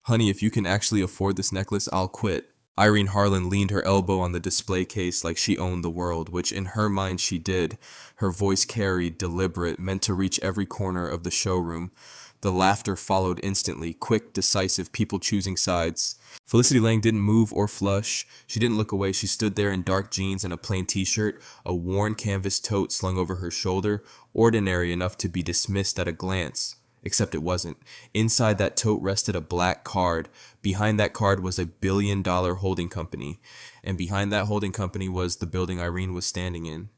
Honey, if you can actually afford this necklace, I'll quit. Irene Harlan leaned her elbow on the display case like she owned the world, which in her mind she did. Her voice carried, deliberate, meant to reach every corner of the showroom. The laughter followed instantly, quick, decisive, people choosing sides. Felicity Lang didn't move or flush. She didn't look away. She stood there in dark jeans and a plain t-shirt, a worn canvas tote slung over her shoulder, ordinary enough to be dismissed at a glance. Except it wasn't. Inside that tote rested a black card. Behind that card was $1 billion holding company. And behind that holding company was the building Irene was standing in.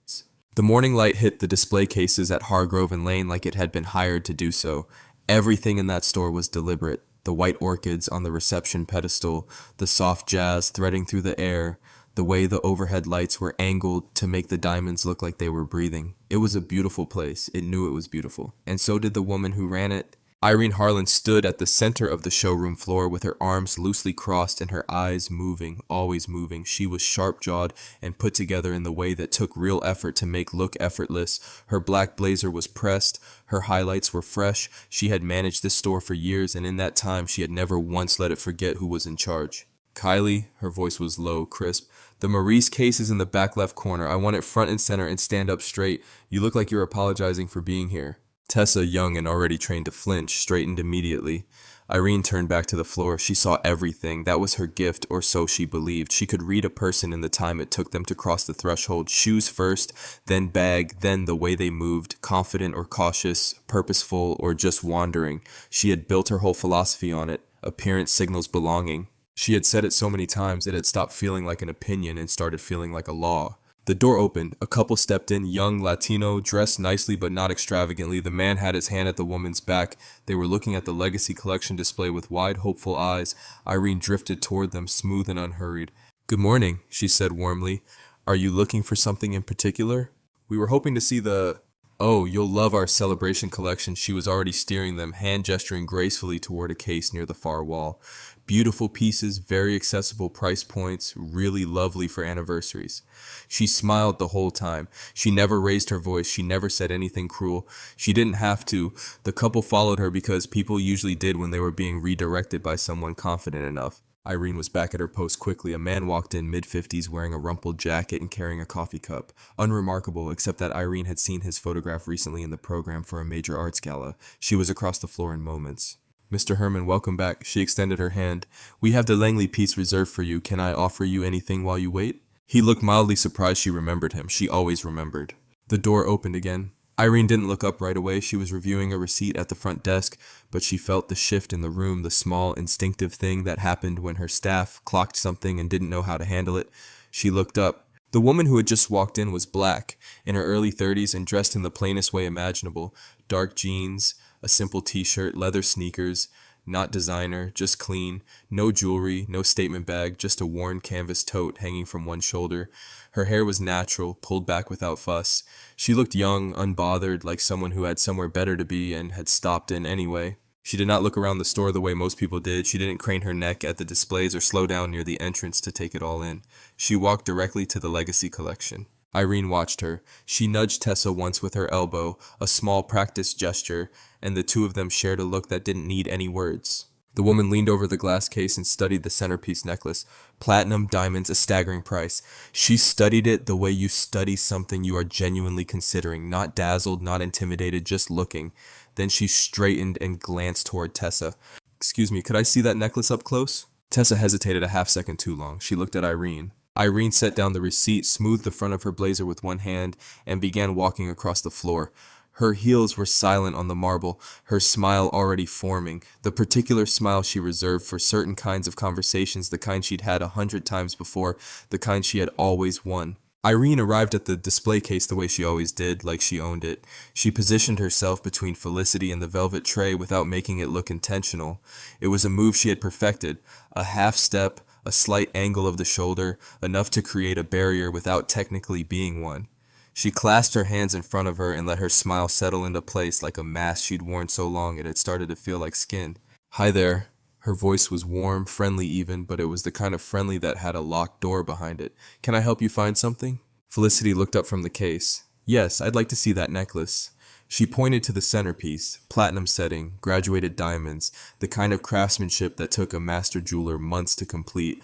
The morning light hit the display cases at Hargrove and Lane like it had been hired to do so. Everything in that store was deliberate. The white orchids on the reception pedestal, the soft jazz threading through the air, the way the overhead lights were angled to make the diamonds look like they were breathing. It was a beautiful place. It knew it was beautiful. And so did the woman who ran it. Irene Harlan stood at the center of the showroom floor with her arms loosely crossed and her eyes moving, always moving. She was sharp-jawed and put together in the way that took real effort to make look effortless. Her black blazer was pressed. Her highlights were fresh. She had managed this store for years, and in that time she had never once let it forget who was in charge. Kylie, her voice was low, crisp. The Maurice case is in the back left corner. I want it front and center and stand up straight. You look like you're apologizing for being here. Tessa, young and already trained to flinch, straightened immediately. Irene turned back to the floor. She saw everything. That was her gift, or so she believed. She could read a person in the time it took them to cross the threshold. Shoes first, then bag, then the way they moved, confident or cautious, purposeful or just wandering. She had built her whole philosophy on it. Appearance signals belonging. She had said it so many times it had stopped feeling like an opinion and started feeling like a law. The door opened. A couple stepped in, young, Latino, dressed nicely but not extravagantly. The man had his hand at the woman's back. They were looking at the Legacy Collection display with wide, hopeful eyes. Irene drifted toward them, smooth and unhurried. "Good morning," she said warmly. "Are you looking for something in particular?" "We were hoping to see the..." "Oh, you'll love our celebration collection." She was already steering them, hand gesturing gracefully toward a case near the far wall. Beautiful pieces, very accessible price points, really lovely for anniversaries. She smiled the whole time. She never raised her voice. She never said anything cruel. She didn't have to. The couple followed her because people usually did when they were being redirected by someone confident enough. Irene was back at her post quickly. A man walked in mid-50s wearing a rumpled jacket and carrying a coffee cup. Unremarkable, except that Irene had seen his photograph recently in the program for a major arts gala. She was across the floor in moments. "Mr. Herman, welcome back." She extended her hand. "We have the Langley piece reserved for you. Can I offer you anything while you wait?" He looked mildly surprised she remembered him. She always remembered. The door opened again. Irene didn't look up right away. She was reviewing a receipt at the front desk, but she felt the shift in the room, the small, instinctive thing that happened when her staff clocked something and didn't know how to handle it. She looked up. The woman who had just walked in was black, in her early 30s and dressed in the plainest way imaginable. Dark jeans, a simple t-shirt, leather sneakers, not designer, just clean, no jewelry, no statement bag, just a worn canvas tote hanging from one shoulder. Her hair was natural, pulled back without fuss. She looked young, unbothered, like someone who had somewhere better to be and had stopped in anyway. She did not look around the store the way most people did. She didn't crane her neck at the displays or slow down near the entrance to take it all in. She walked directly to the Legacy Collection. Irene watched her. She nudged Tessa once with her elbow, a small practice gesture, and the two of them shared a look that didn't need any words. The woman leaned over the glass case and studied the centerpiece necklace. Platinum, diamonds, a staggering price. She studied it the way you study something you are genuinely considering, not dazzled, not intimidated, just looking. Then she straightened and glanced toward Tessa. "Excuse me, could I see that necklace up close?" Tessa hesitated a half second too long. She looked at Irene. Irene set down the receipt, smoothed the front of her blazer with one hand, and began walking across the floor. Her heels were silent on the marble, her smile already forming, the particular smile she reserved for certain kinds of conversations, the kind she'd had 100 times before, the kind she had always won. Irene arrived at the display case the way she always did, like she owned it. She positioned herself between Felicity and the velvet tray without making it look intentional. It was a move she had perfected, a half step, a slight angle of the shoulder, enough to create a barrier without technically being one. She clasped her hands in front of her and let her smile settle into place like a mask she'd worn so long it had started to feel like skin. "Hi there." Her voice was warm, friendly even, but it was the kind of friendly that had a locked door behind it. "Can I help you find something?" Felicity looked up from the case. "Yes, I'd like to see that necklace." She pointed to the centerpiece, platinum setting, graduated diamonds, the kind of craftsmanship that took a master jeweler months to complete.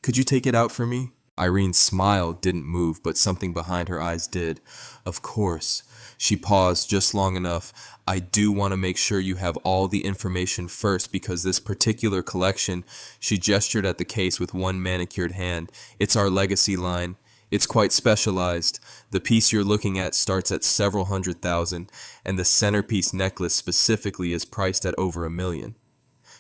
Could you take it out for me? Irene's smile didn't move, but something behind her eyes did. Of course. She paused just long enough. I do want to make sure you have all the information first because this particular collection, she gestured at the case with one manicured hand. It's our legacy line. It's quite specialized. The piece you're looking at starts at several $100,000, and the centerpiece necklace specifically is priced at over $1 million.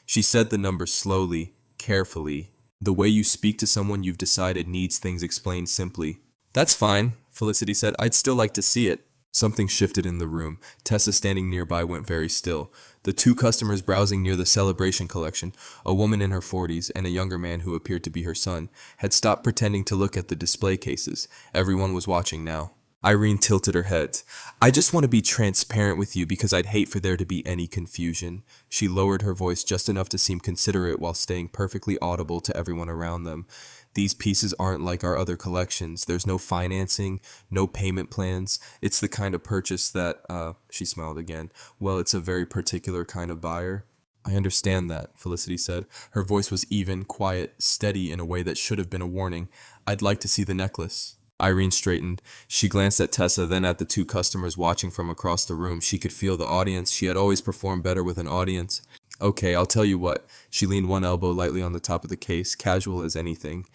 She said the number slowly, carefully. The way you speak to someone you've decided needs things explained simply. That's fine, Felicity said. I'd still like to see it. Something shifted in the room. Tessa, standing nearby, went very still. The two customers browsing near the celebration collection, a woman in her 40s and a younger man who appeared to be her son, had stopped pretending to look at the display cases. Everyone was watching now. Irene tilted her head. I just want to be transparent with you because I'd hate for there to be any confusion. She lowered her voice just enough to seem considerate while staying perfectly audible to everyone around them. These pieces aren't like our other collections. There's no financing, no payment plans. It's the kind of purchase that, she smiled again. Well, it's a very particular kind of buyer. I understand that, Felicity said. Her voice was even, quiet, steady in a way that should have been a warning. I'd like to see the necklace. Irene straightened. She glanced at Tessa, then at the two customers watching from across the room. She could feel the audience. She had always performed better with an audience. Okay, I'll tell you what. She leaned one elbow lightly on the top of the case, casual as anything.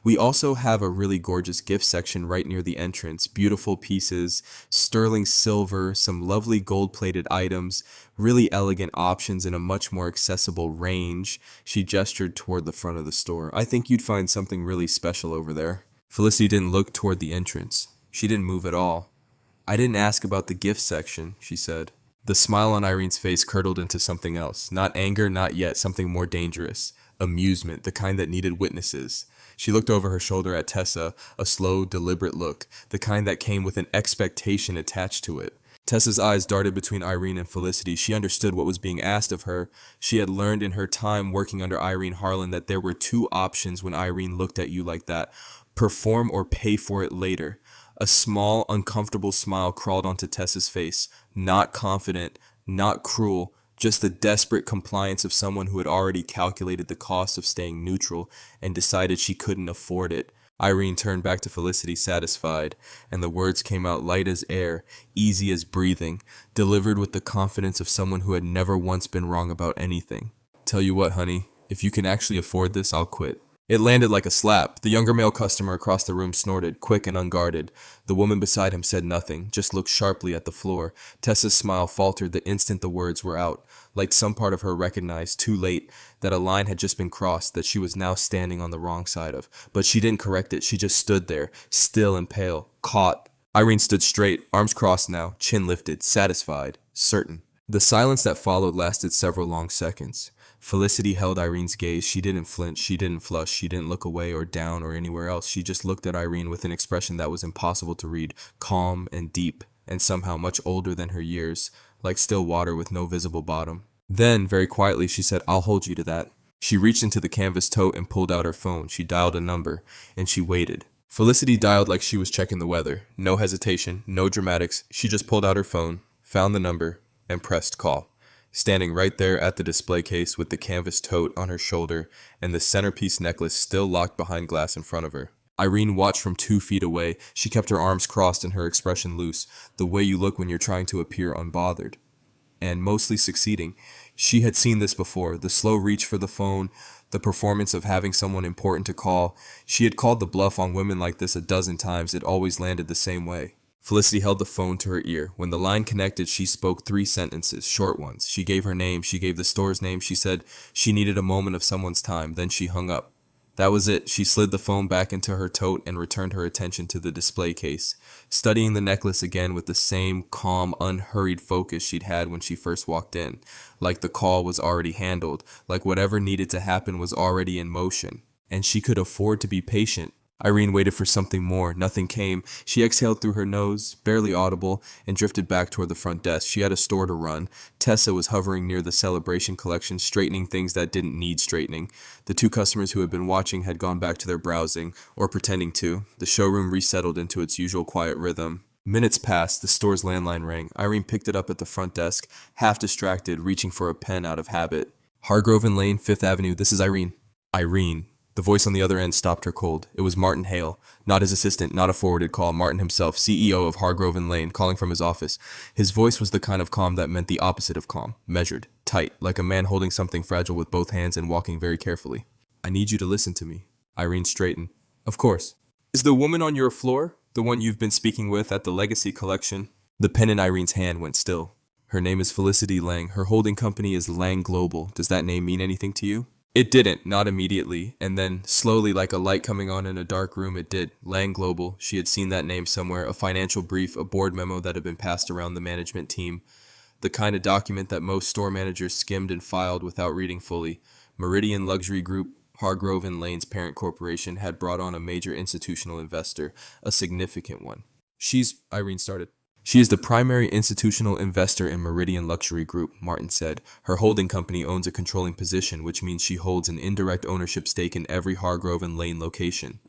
We also have a really gorgeous gift section right near the entrance. Beautiful pieces, sterling silver, some lovely gold-plated items, really elegant options in a much more accessible range. She gestured toward the front of the store. I think you'd find something really special over there. Felicity didn't look toward the entrance. She didn't move at all. I didn't ask about the gift section, she said. The smile on Irene's face curdled into something else. Not anger, not yet, something more dangerous. Amusement, the kind that needed witnesses. She looked over her shoulder at Tessa, a slow, deliberate look, the kind that came with an expectation attached to it. Tessa's eyes darted between Irene and Felicity. She understood what was being asked of her. She had learned in her time working under Irene Harlan that there were two options when Irene looked at you like that. Perform or pay for it later. A small, uncomfortable smile crawled onto Tessa's face. Not confident, not cruel, just the desperate compliance of someone who had already calculated the cost of staying neutral and decided she couldn't afford it. Irene turned back to Felicity, satisfied, and the words came out light as air, easy as breathing, delivered with the confidence of someone who had never once been wrong about anything. Tell you what, honey, if you can actually afford this, I'll quit. It landed like a slap. The younger male customer across the room snorted, quick and unguarded. The woman beside him said nothing, just looked sharply at the floor. Tessa's smile faltered the instant the words were out, like some part of her recognized, too late, that a line had just been crossed, that she was now standing on the wrong side of. But she didn't correct it. She just stood there, still and pale, caught. Irene stood straight, arms crossed now, chin lifted, satisfied, certain. The silence that followed lasted several long seconds. Felicity held Irene's gaze. She didn't flinch, she didn't flush, she didn't look away or down or anywhere else. She just looked at Irene with an expression that was impossible to read, calm and deep, and somehow much older than her years, like still water with no visible bottom. Then, very quietly, she said, I'll hold you to that. She reached into the canvas tote and pulled out her phone. She dialed a number, and she waited. Felicity dialed like she was checking the weather. No hesitation, no dramatics. She just pulled out her phone, found the number, and pressed call. Standing right there at the display case with the canvas tote on her shoulder and the centerpiece necklace still locked behind glass in front of her. Irene watched from 2 feet away. She kept her arms crossed and her expression loose, the way you look when you're trying to appear unbothered. And mostly succeeding. She had seen this before, the slow reach for the phone, the performance of having someone important to call. She had called the bluff on women like this a dozen times. It always landed the same way. Felicity held the phone to her ear. When the line connected, she spoke 3 sentences, short ones. She gave her name, she gave the store's name, she said she needed a moment of someone's time, then she hung up. That was it. She slid the phone back into her tote and returned her attention to the display case, studying the necklace again with the same calm, unhurried focus she'd had when she first walked in, like the call was already handled, like whatever needed to happen was already in motion, and she could afford to be patient. Irene waited for something more. Nothing came. She exhaled through her nose, barely audible, and drifted back toward the front desk. She had a store to run. Tessa was hovering near the celebration collection, straightening things that didn't need straightening. The 2 customers who had been watching had gone back to their browsing, or pretending to. The showroom resettled into its usual quiet rhythm. Minutes passed, the store's landline rang. Irene picked it up at the front desk, half distracted, reaching for a pen out of habit. Hargrove and Lane, Fifth Avenue, this is Irene. Irene. The voice on the other end stopped her cold. It was Martin Hale, not his assistant, not a forwarded call. Martin himself, CEO of Hargrove and Lane, calling from his office. His voice was the kind of calm that meant the opposite of calm, measured, tight, like a man holding something fragile with both hands and walking very carefully. I need you to listen to me. Irene straightened. Of course. Is the woman on your floor the one you've been speaking with at the Legacy Collection? The pen in Irene's hand went still. Her name is Felicity Lang. Her holding company is Lang Global. Does that name mean anything to you? It didn't, not immediately, and then, slowly like a light coming on in a dark room, it did. Lang Global, she had seen that name somewhere, a financial brief, a board memo that had been passed around the management team. The kind of document that most store managers skimmed and filed without reading fully. Meridian Luxury Group, Hargrove and Lane's parent corporation, had brought on a major institutional investor, a significant one. Irene started. She is the primary institutional investor in Meridian Luxury Group, Martin said. Her holding company owns a controlling position, which means she holds an indirect ownership stake in every Hargrove and Lane location.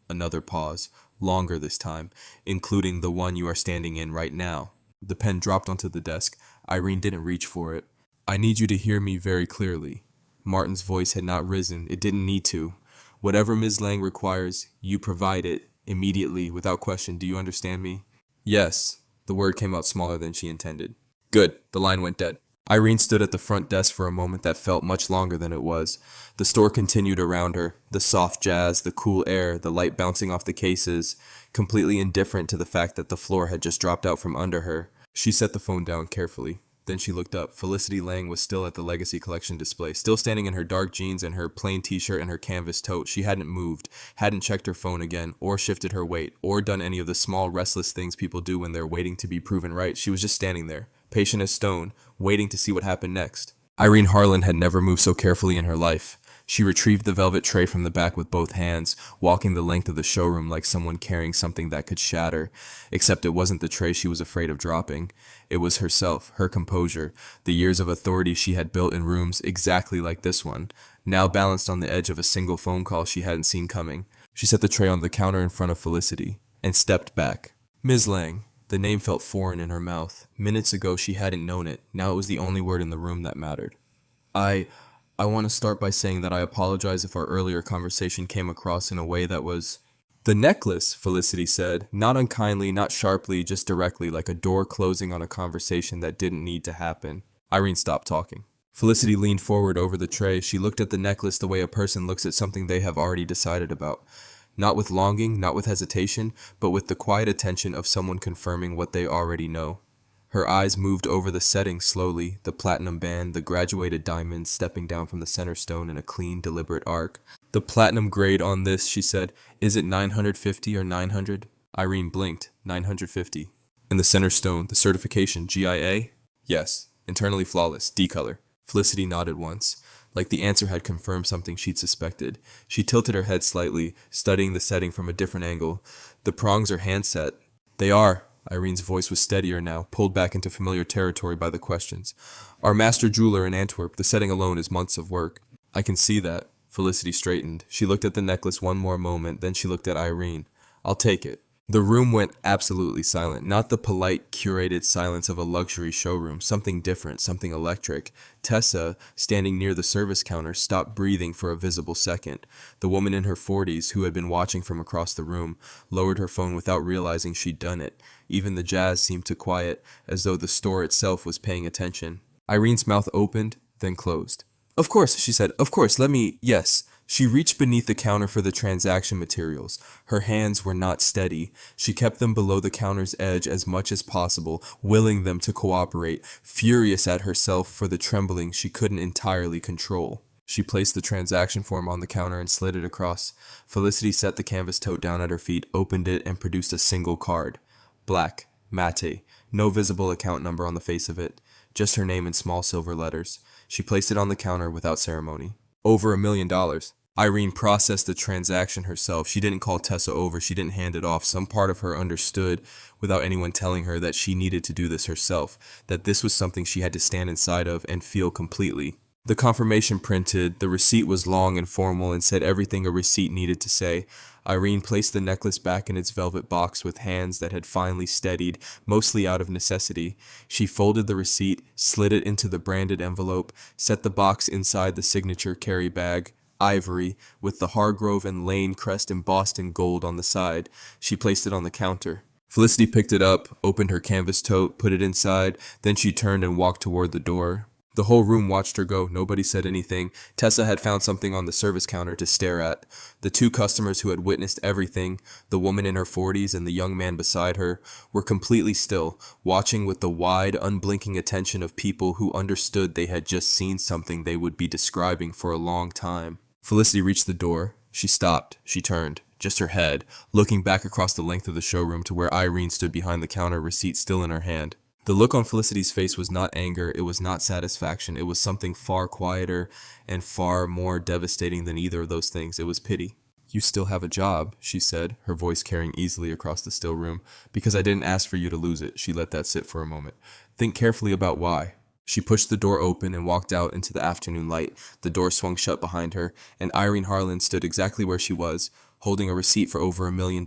Another pause, longer this time, including the one you are standing in right now. The pen dropped onto the desk. Irene didn't reach for it. I need you to hear me very clearly. Martin's voice had not risen. It didn't need to. Whatever Ms. Lang requires, you provide it, immediately, without question. Do you understand me? Yes. The word came out smaller than she intended. Good. The line went dead. Irene stood at the front desk for a moment that felt much longer than it was. The store continued around her, the soft jazz, the cool air, the light bouncing off the cases, completely indifferent to the fact that the floor had just dropped out from under her. She set the phone down carefully. Then she looked up. Felicity Lang was still at the Legacy Collection display, still standing in her dark jeans and her plain t-shirt and her canvas tote. She hadn't moved, hadn't checked her phone again, or shifted her weight, or done any of the small restless things people do when they're waiting to be proven right. She was just standing there, patient as stone, waiting to see what happened next. Irene Harlan had never moved so carefully in her life. She retrieved the velvet tray from the back with both hands, walking the length of the showroom like someone carrying something that could shatter. Except it wasn't the tray she was afraid of dropping. It was herself, her composure, the years of authority she had built in rooms exactly like this one, now balanced on the edge of a single phone call she hadn't seen coming. She set the tray on the counter in front of Felicity, and stepped back. Ms. Lang. The name felt foreign in her mouth. Minutes ago she hadn't known it. Now it was the only word in the room that mattered. I want to start by saying that I apologize if our earlier conversation came across in a way that was... The necklace, Felicity said, not unkindly, not sharply, just directly, like a door closing on a conversation that didn't need to happen. Irene stopped talking. Felicity leaned forward over the tray. She looked at the necklace the way a person looks at something they have already decided about. Not with longing, not with hesitation, but with the quiet attention of someone confirming what they already know. Her eyes moved over the setting slowly, the platinum band, the graduated diamonds stepping down from the center stone in a clean, deliberate arc. The platinum grade on this, she said, is it 950 or 900? Irene blinked. 950. And the center stone, the certification, GIA? Yes. Internally flawless, D-color. Felicity nodded once, like the answer had confirmed something she'd suspected. She tilted her head slightly, studying the setting from a different angle. The prongs are handset. They are. Irene's voice was steadier now, pulled back into familiar territory by the questions. Our master jeweler in Antwerp, the setting alone is months of work. I can see that. Felicity straightened. She looked at the necklace one more moment, then she looked at Irene. I'll take it. The room went absolutely silent, not the polite, curated silence of a luxury showroom, something different, something electric. Tessa, standing near the service counter, stopped breathing for a visible second. The woman in her 40s, who had been watching from across the room, lowered her phone without realizing she'd done it. Even the jazz seemed to quiet, as though the store itself was paying attention. Irene's mouth opened, then closed. Of course, she said. Of course, yes. She reached beneath the counter for the transaction materials. Her hands were not steady. She kept them below the counter's edge as much as possible, willing them to cooperate, furious at herself for the trembling she couldn't entirely control. She placed the transaction form on the counter and slid it across. Felicity set the canvas tote down at her feet, opened it, and produced a single card. Black, matte, no visible account number on the face of it, just her name in small silver letters. She placed it on the counter without ceremony. Over $1 million. Irene processed the transaction herself. She didn't call Tessa over. She didn't hand it off. Some part of her understood, without anyone telling her, that she needed to do this herself, that this was something she had to stand inside of and feel completely. The confirmation printed. The receipt was long and formal and said everything a receipt needed to say. Irene placed the necklace back in its velvet box with hands that had finally steadied, mostly out of necessity. She folded the receipt, slid it into the branded envelope, set the box inside the signature carry bag, ivory, with the Hargrove and Lane crest embossed in gold on the side. She placed it on the counter. Felicity picked it up, opened her canvas tote, put it inside, then she turned and walked toward the door. The whole room watched her go. Nobody said anything. Tessa had found something on the service counter to stare at. The two customers who had witnessed everything, the woman in her 40s and the young man beside her, were completely still, watching with the wide, unblinking attention of people who understood they had just seen something they would be describing for a long time. Felicity reached the door. She stopped. She turned. Just her head, looking back across the length of the showroom to where Irene stood behind the counter, receipt still in her hand. The look on Felicity's face was not anger, it was not satisfaction, it was something far quieter and far more devastating than either of those things. It was pity. "You still have a job," she said, her voice carrying easily across the still room. "Because I didn't ask for you to lose it." She let that sit for a moment. "Think carefully about why." She pushed the door open and walked out into the afternoon light. The door swung shut behind her, and Irene Harlan stood exactly where she was, holding a receipt for over $1 million,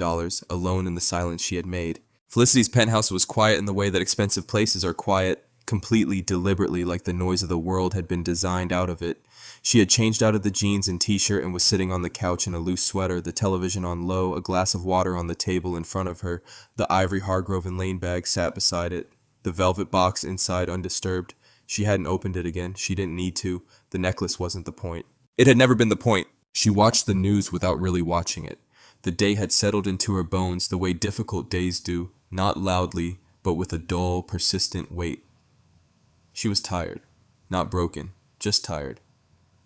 alone in the silence she had made. Felicity's penthouse was quiet in the way that expensive places are quiet, completely, deliberately, like the noise of the world had been designed out of it. She had changed out of the jeans and t-shirt and was sitting on the couch in a loose sweater, the television on low, a glass of water on the table in front of her. The ivory Hargrove and Lane bag sat beside it, the velvet box inside undisturbed. She hadn't opened it again. She didn't need to. The necklace wasn't the point. It had never been the point. She watched the news without really watching it. The day had settled into her bones the way difficult days do, not loudly, but with a dull, persistent weight. She was tired. Not broken, just tired.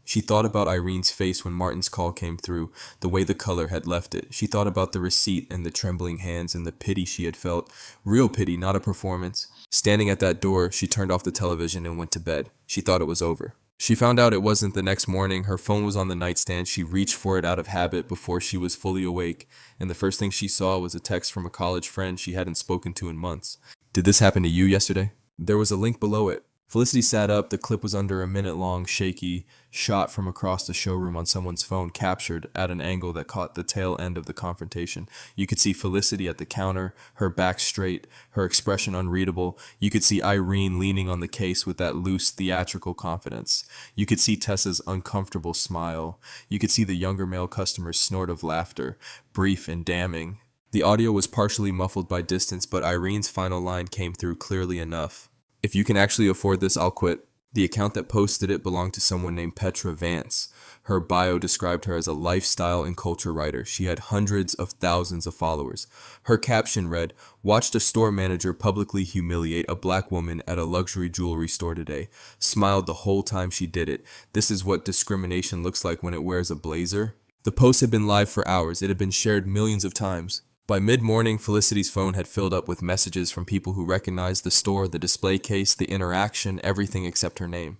She thought about Irene's face when Martin's call came through, the way the color had left it. She thought about the receipt and the trembling hands and the pity she had felt. Real pity, not a performance. Standing at that door, she turned off the television and went to bed. She thought it was over. She found out it wasn't the next morning. Her phone was on the nightstand. She reached for it out of habit before she was fully awake, and the first thing she saw was a text from a college friend she hadn't spoken to in months. "Did this happen to you yesterday?" There was a link below it. Felicity sat up. The clip was under a minute-long, shaky shot from across the showroom on someone's phone, captured at an angle that caught the tail end of the confrontation. You could see Felicity at the counter, her back straight, her expression unreadable. You could see Irene leaning on the case with that loose, theatrical confidence. You could see Tessa's uncomfortable smile. You could see the younger male customer's snort of laughter, brief and damning. The audio was partially muffled by distance, but Irene's final line came through clearly enough. "If you can actually afford this, I'll quit." The account that posted it belonged to someone named Petra Vance. Her bio described her as a lifestyle and culture writer. She had hundreds of thousands of followers. Her caption read, "Watched a store manager publicly humiliate a black woman at a luxury jewelry store today. Smiled the whole time she did it. This is what discrimination looks like when it wears a blazer." The post had been live for hours. It had been shared millions of times. By mid-morning, Felicity's phone had filled up with messages from people who recognized the store, the display case, the interaction, everything except her name.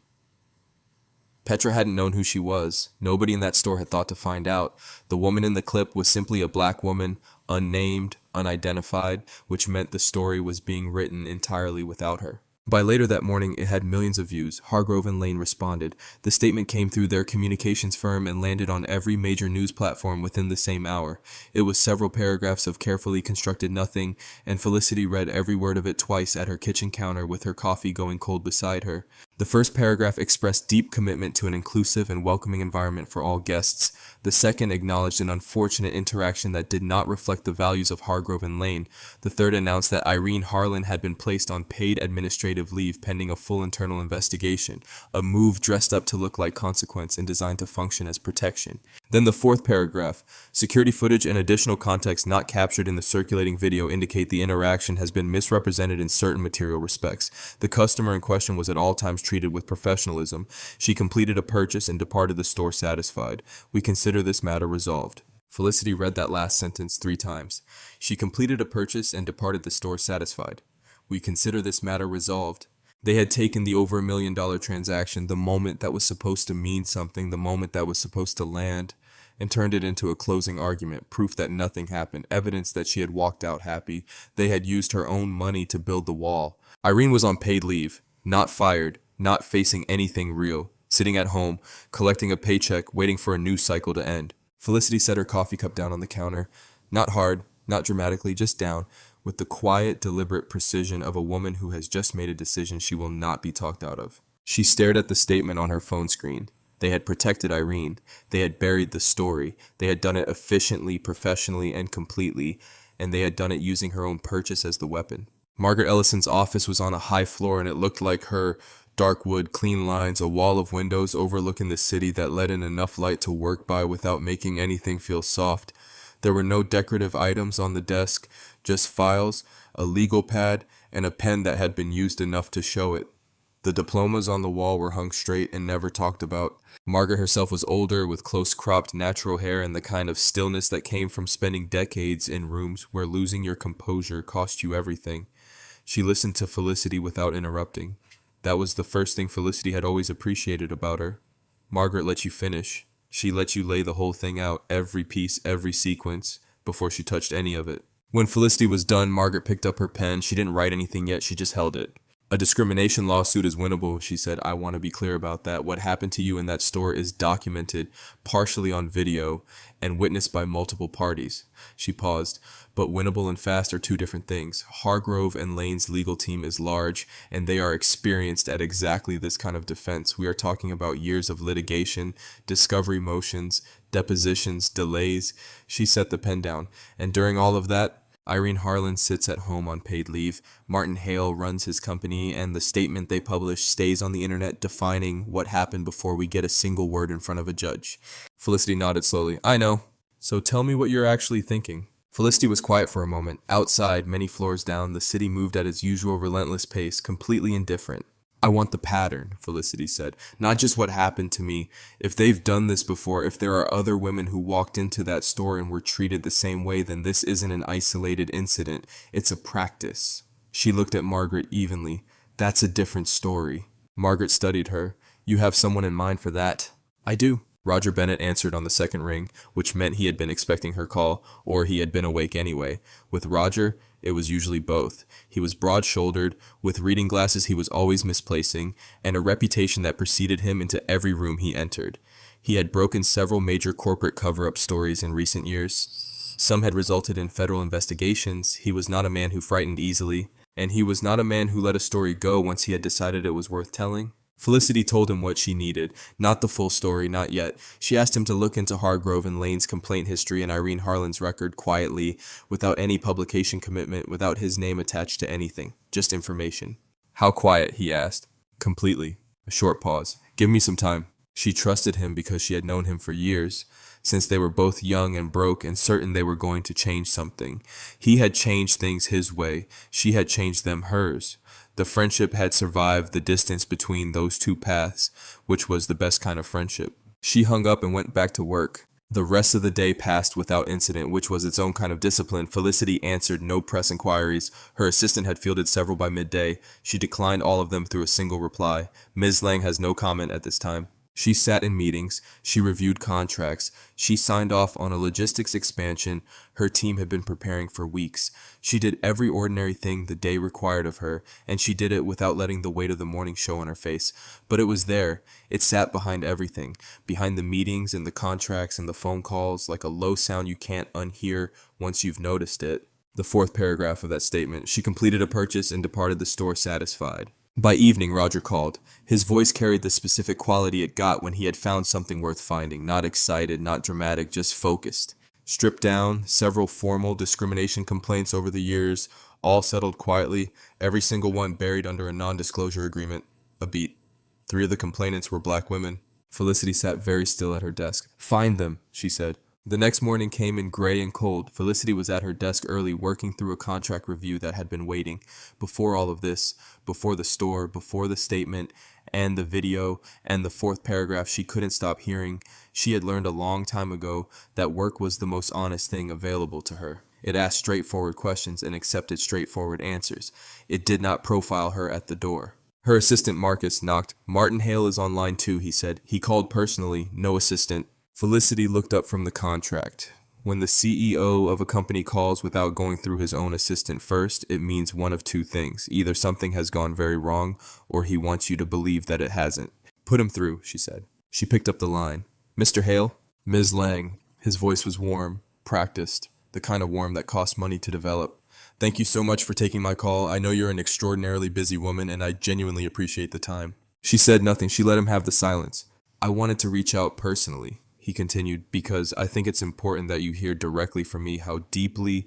Petra hadn't known who she was. Nobody in that store had thought to find out. The woman in the clip was simply a black woman, unnamed, unidentified, which meant the story was being written entirely without her. By later that morning, it had millions of views. Hargrove and Lane responded. The statement came through their communications firm and landed on every major news platform within the same hour. It was several paragraphs of carefully constructed nothing, and Felicity read every word of it twice at her kitchen counter with her coffee going cold beside her. The first paragraph expressed deep commitment to an inclusive and welcoming environment for all guests. The second acknowledged an unfortunate interaction that did not reflect the values of Hargrove and Lane. The third announced that Irene Harlan had been placed on paid administrative leave pending a full internal investigation, a move dressed up to look like consequence and designed to function as protection. Then the fourth paragraph, security footage and additional context not captured in the circulating video indicate the interaction has been misrepresented in certain material respects. The customer in question was at all times treated with professionalism. She completed a purchase and departed the store satisfied. We consider this matter resolved. Felicity read that last sentence 3 times. She completed a purchase and departed the store satisfied. We consider this matter resolved. They had taken the over $1 million transaction, the moment that was supposed to mean something, the moment that was supposed to land, and turned it into a closing argument, proof that nothing happened, evidence that she had walked out happy. They had used her own money to build the wall. Irene was on paid leave, not fired, not facing anything real, sitting at home, collecting a paycheck, waiting for a news cycle to end. Felicity set her coffee cup down on the counter. Not hard, not dramatically, just down, with the quiet, deliberate precision of a woman who has just made a decision she will not be talked out of. She stared at the statement on her phone screen. They had protected Irene. They had buried the story. They had done it efficiently, professionally, and completely, and they had done it using her own purchase as the weapon. Margaret Ellison's office was on a high floor, and it looked like her dark wood, clean lines, a wall of windows overlooking the city that let in enough light to work by without making anything feel soft. There were no decorative items on the desk, just files, a legal pad, and a pen that had been used enough to show it. The diplomas on the wall were hung straight and never talked about. Margaret herself was older, with close-cropped natural hair and the kind of stillness that came from spending decades in rooms where losing your composure cost you everything. She listened to Felicity without interrupting. That was the first thing Felicity had always appreciated about her. Margaret let you finish. She let you lay the whole thing out, every piece, every sequence, before she touched any of it. When Felicity was done, Margaret picked up her pen. She didn't write anything yet, she just held it. A discrimination lawsuit is winnable, she said. I want to be clear about that. What happened to you in that store is documented, partially on video, and witnessed by multiple parties. She paused. But winnable and fast are two different things. Hargrove and Lane's legal team is large, and they are experienced at exactly this kind of defense. We are talking about years of litigation, discovery motions, depositions, delays. She set the pen down. And during all of that, Irene Harlan sits at home on paid leave. Martin Hale runs his company, and the statement they publish stays on the internet defining what happened before we get a single word in front of a judge. Felicity nodded slowly. I know. So tell me what you're actually thinking. Felicity was quiet for a moment. Outside, many floors down, the city moved at its usual relentless pace, completely indifferent. I want the pattern, Felicity said. Not just what happened to me. If they've done this before, if there are other women who walked into that store and were treated the same way, then this isn't an isolated incident. It's a practice. She looked at Margaret evenly. That's a different story. Margaret studied her. You have someone in mind for that? I do. Roger Bennett answered on the second ring, which meant he had been expecting her call, or he had been awake anyway. With Roger, it was usually both. He was broad-shouldered, with reading glasses he was always misplacing, and a reputation that preceded him into every room he entered. He had broken several major corporate cover-up stories in recent years. Some had resulted in federal investigations. He was not a man who frightened easily, and he was not a man who let a story go once he had decided it was worth telling. Felicity told him what she needed, not the full story, not yet. She asked him to look into Hargrove and Lane's complaint history and Irene Harlan's record quietly, without any publication commitment, without his name attached to anything, just information. How quiet, he asked. Completely. A short pause. Give me some time. She trusted him because she had known him for years, since they were both young and broke and certain they were going to change something. He had changed things his way. She had changed them hers. The friendship had survived the distance between those two paths, which was the best kind of friendship. She hung up and went back to work. The rest of the day passed without incident, which was its own kind of discipline. Felicity answered no press inquiries. Her assistant had fielded several by midday. She declined all of them through a single reply. Ms. Lang has no comment at this time. She sat in meetings, she reviewed contracts, she signed off on a logistics expansion her team had been preparing for weeks. She did every ordinary thing the day required of her, and she did it without letting the weight of the morning show on her face. But it was there. It sat behind everything, behind the meetings and the contracts and the phone calls, like a low sound you can't unhear once you've noticed it. The fourth paragraph of that statement. She completed a purchase and departed the store satisfied. By evening, Roger called. His voice carried the specific quality it got when he had found something worth finding. Not excited, not dramatic, just focused. Stripped down, several formal discrimination complaints over the years, all settled quietly, every single one buried under a non-disclosure agreement. A beat. 3 of the complainants were black women. Felicity sat very still at her desk. Find them, she said. The next morning came in gray and cold. Felicity was at her desk early, working through a contract review that had been waiting. Before all of this, before the store, before the statement, and the video, and the fourth paragraph she couldn't stop hearing, she had learned a long time ago that work was the most honest thing available to her. It asked straightforward questions and accepted straightforward answers. It did not profile her at the door. Her assistant Marcus knocked. Martin Hale is on line 2, he said. He called personally, no assistant. Felicity looked up from the contract. When the CEO of a company calls without going through his own assistant first, it means one of 2 things. Either something has gone very wrong, or he wants you to believe that it hasn't. Put him through, she said. She picked up the line. Mr. Hale? Ms. Lang. His voice was warm, practiced, the kind of warm that costs money to develop. Thank you so much for taking my call. I know you're an extraordinarily busy woman, and I genuinely appreciate the time. She said nothing. She let him have the silence. I wanted to reach out personally, he continued, because I think it's important that you hear directly from me how deeply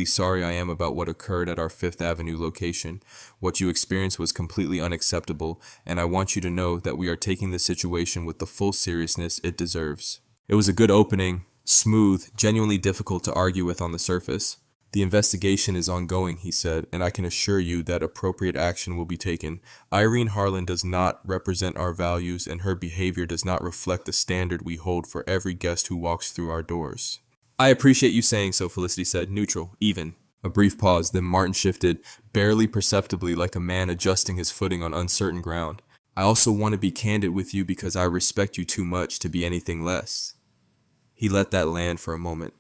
sorry I am about what occurred at our Fifth Avenue location. What you experienced was completely unacceptable, and I want you to know that we are taking the situation with the full seriousness it deserves. It was a good opening, smooth, genuinely difficult to argue with on the surface. The investigation is ongoing, he said, and I can assure you that appropriate action will be taken. Irene Harlan does not represent our values, and her behavior does not reflect the standard we hold for every guest who walks through our doors. I appreciate you saying so, Felicity said, neutral, even. A brief pause, then Martin shifted, barely perceptibly like a man adjusting his footing on uncertain ground. I also want to be candid with you because I respect you too much to be anything less. He let that land for a moment.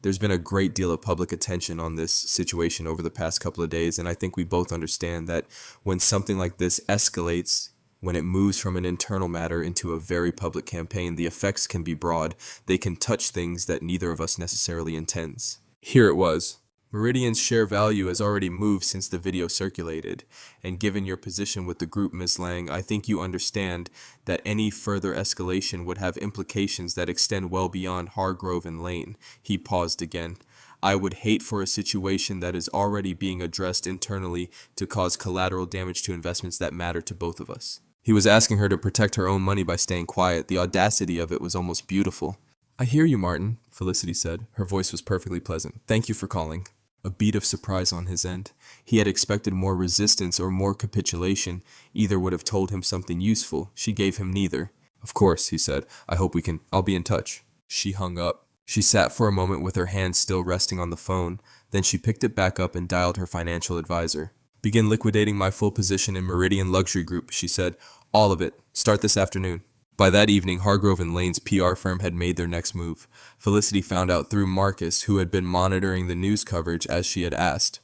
There's been a great deal of public attention on this situation over the past couple of days, and I think we both understand that when something like this escalates, when it moves from an internal matter into a very public campaign, the effects can be broad. They can touch things that neither of us necessarily intends. Here it was. Meridian's share value has already moved since the video circulated, and given your position with the group, Ms. Lang, I think you understand that any further escalation would have implications that extend well beyond Hargrove and Lane. He paused again. I would hate for a situation that is already being addressed internally to cause collateral damage to investments that matter to both of us. He was asking her to protect her own money by staying quiet. The audacity of it was almost beautiful. I hear you, Martin, Felicity said. Her voice was perfectly pleasant. Thank you for calling. A beat of surprise on his end. He had expected more resistance or more capitulation. Either would have told him something useful. She gave him neither. Of course, he said. I'll be in touch. She hung up. She sat for a moment with her hand still resting on the phone. Then she picked it back up and dialed her financial advisor. Begin liquidating my full position in Meridian Luxury Group, she said. All of it. Start this afternoon. By that evening, Hargrove and Lane's PR firm had made their next move. Felicity found out through Marcus, who had been monitoring the news coverage as she had asked.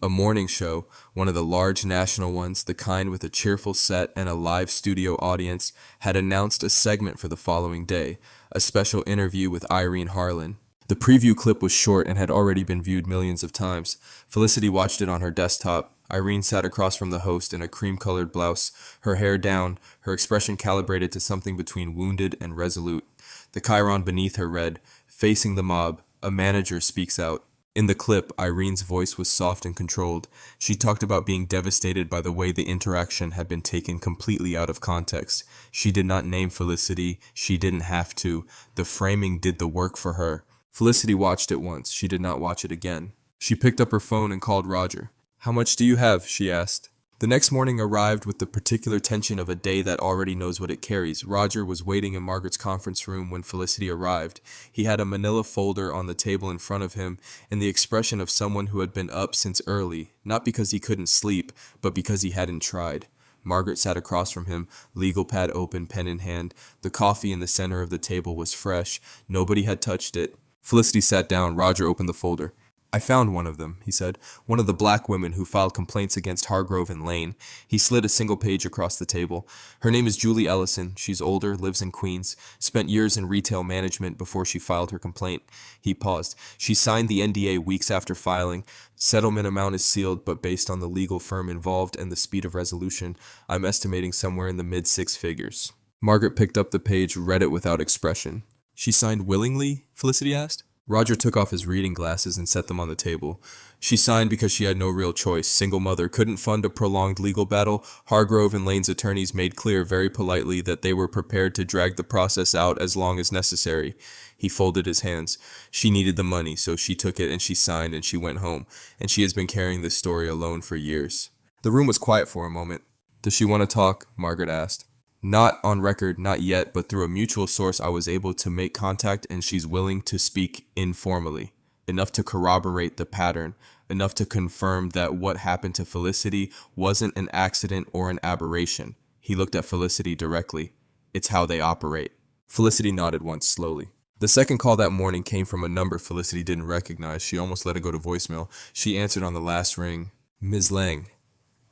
A morning show, one of the large national ones, the kind with a cheerful set and a live studio audience, had announced a segment for the following day, a special interview with Irene Harlan. The preview clip was short and had already been viewed millions of times. Felicity watched it on her desktop. Irene sat across from the host in a cream-colored blouse, her hair down, her expression calibrated to something between wounded and resolute. The chyron beneath her read, "Facing the mob, a manager speaks out." In the clip, Irene's voice was soft and controlled. She talked about being devastated by the way the interaction had been taken completely out of context. She did not name Felicity. She didn't have to. The framing did the work for her. Felicity watched it once. She did not watch it again. She picked up her phone and called Roger. "How much do you have?" she asked. The next morning arrived with the particular tension of a day that already knows what it carries. Roger was waiting in Margaret's conference room when Felicity arrived. He had a manila folder on the table in front of him and the expression of someone who had been up since early, not because he couldn't sleep, but because he hadn't tried. Margaret sat across from him, legal pad open, pen in hand. The coffee in the center of the table was fresh. Nobody had touched it. Felicity sat down. Roger opened the folder. "I found one of them," he said. "One of the black women who filed complaints against Hargrove and Lane." He slid a single page across the table. "Her name is Julie Ellison. She's older, lives in Queens, spent years in retail management before she filed her complaint." He paused. "She signed the NDA weeks after filing. Settlement amount is sealed, but based on the legal firm involved and the speed of resolution, I'm estimating somewhere in the mid-six figures." Margaret picked up the page, read it without expression. "She signed willingly?" Felicity asked. Roger took off his reading glasses and set them on the table. "She signed because she had no real choice. Single mother, couldn't fund a prolonged legal battle. Hargrove and Lane's attorneys made clear very politely that they were prepared to drag the process out as long as necessary." He folded his hands. "She needed the money, so she took it and she signed and she went home. And she has been carrying this story alone for years." The room was quiet for a moment. "Does she want to talk?" Margaret asked. "Not on record, not yet, but through a mutual source I was able to make contact and she's willing to speak informally. Enough to corroborate the pattern, enough to confirm that what happened to Felicity wasn't an accident or an aberration." He looked at Felicity directly. "It's how they operate." Felicity nodded once, slowly. The second call that morning came from a number Felicity didn't recognize. She almost let it go to voicemail. She answered on the last ring. "Ms. Lang."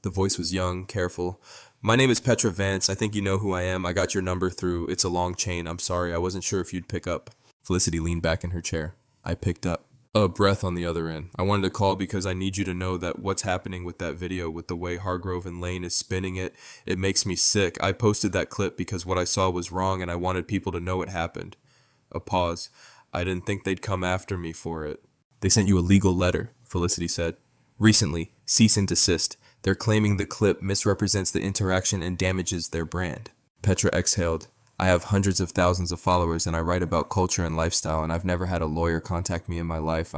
The voice was young, careful. "My name is Petra Vance. I think you know who I am. I got your number through. It's a long chain. I'm sorry. I wasn't sure if you'd pick up." Felicity leaned back in her chair. I picked up. A breath on the other end. I wanted to call because I need you to know that what's happening with that video, with the way Hargrove and Lane is spinning it, it makes me sick. I posted that clip because what I saw was wrong and I wanted people to know it happened. A pause. I didn't think they'd come after me for it. They sent you a legal letter, Felicity said. Recently, cease and desist. They're claiming the clip misrepresents the interaction and damages their brand. Petra exhaled. I have hundreds of thousands of followers and I write about culture and lifestyle and I've never had a lawyer contact me in my life.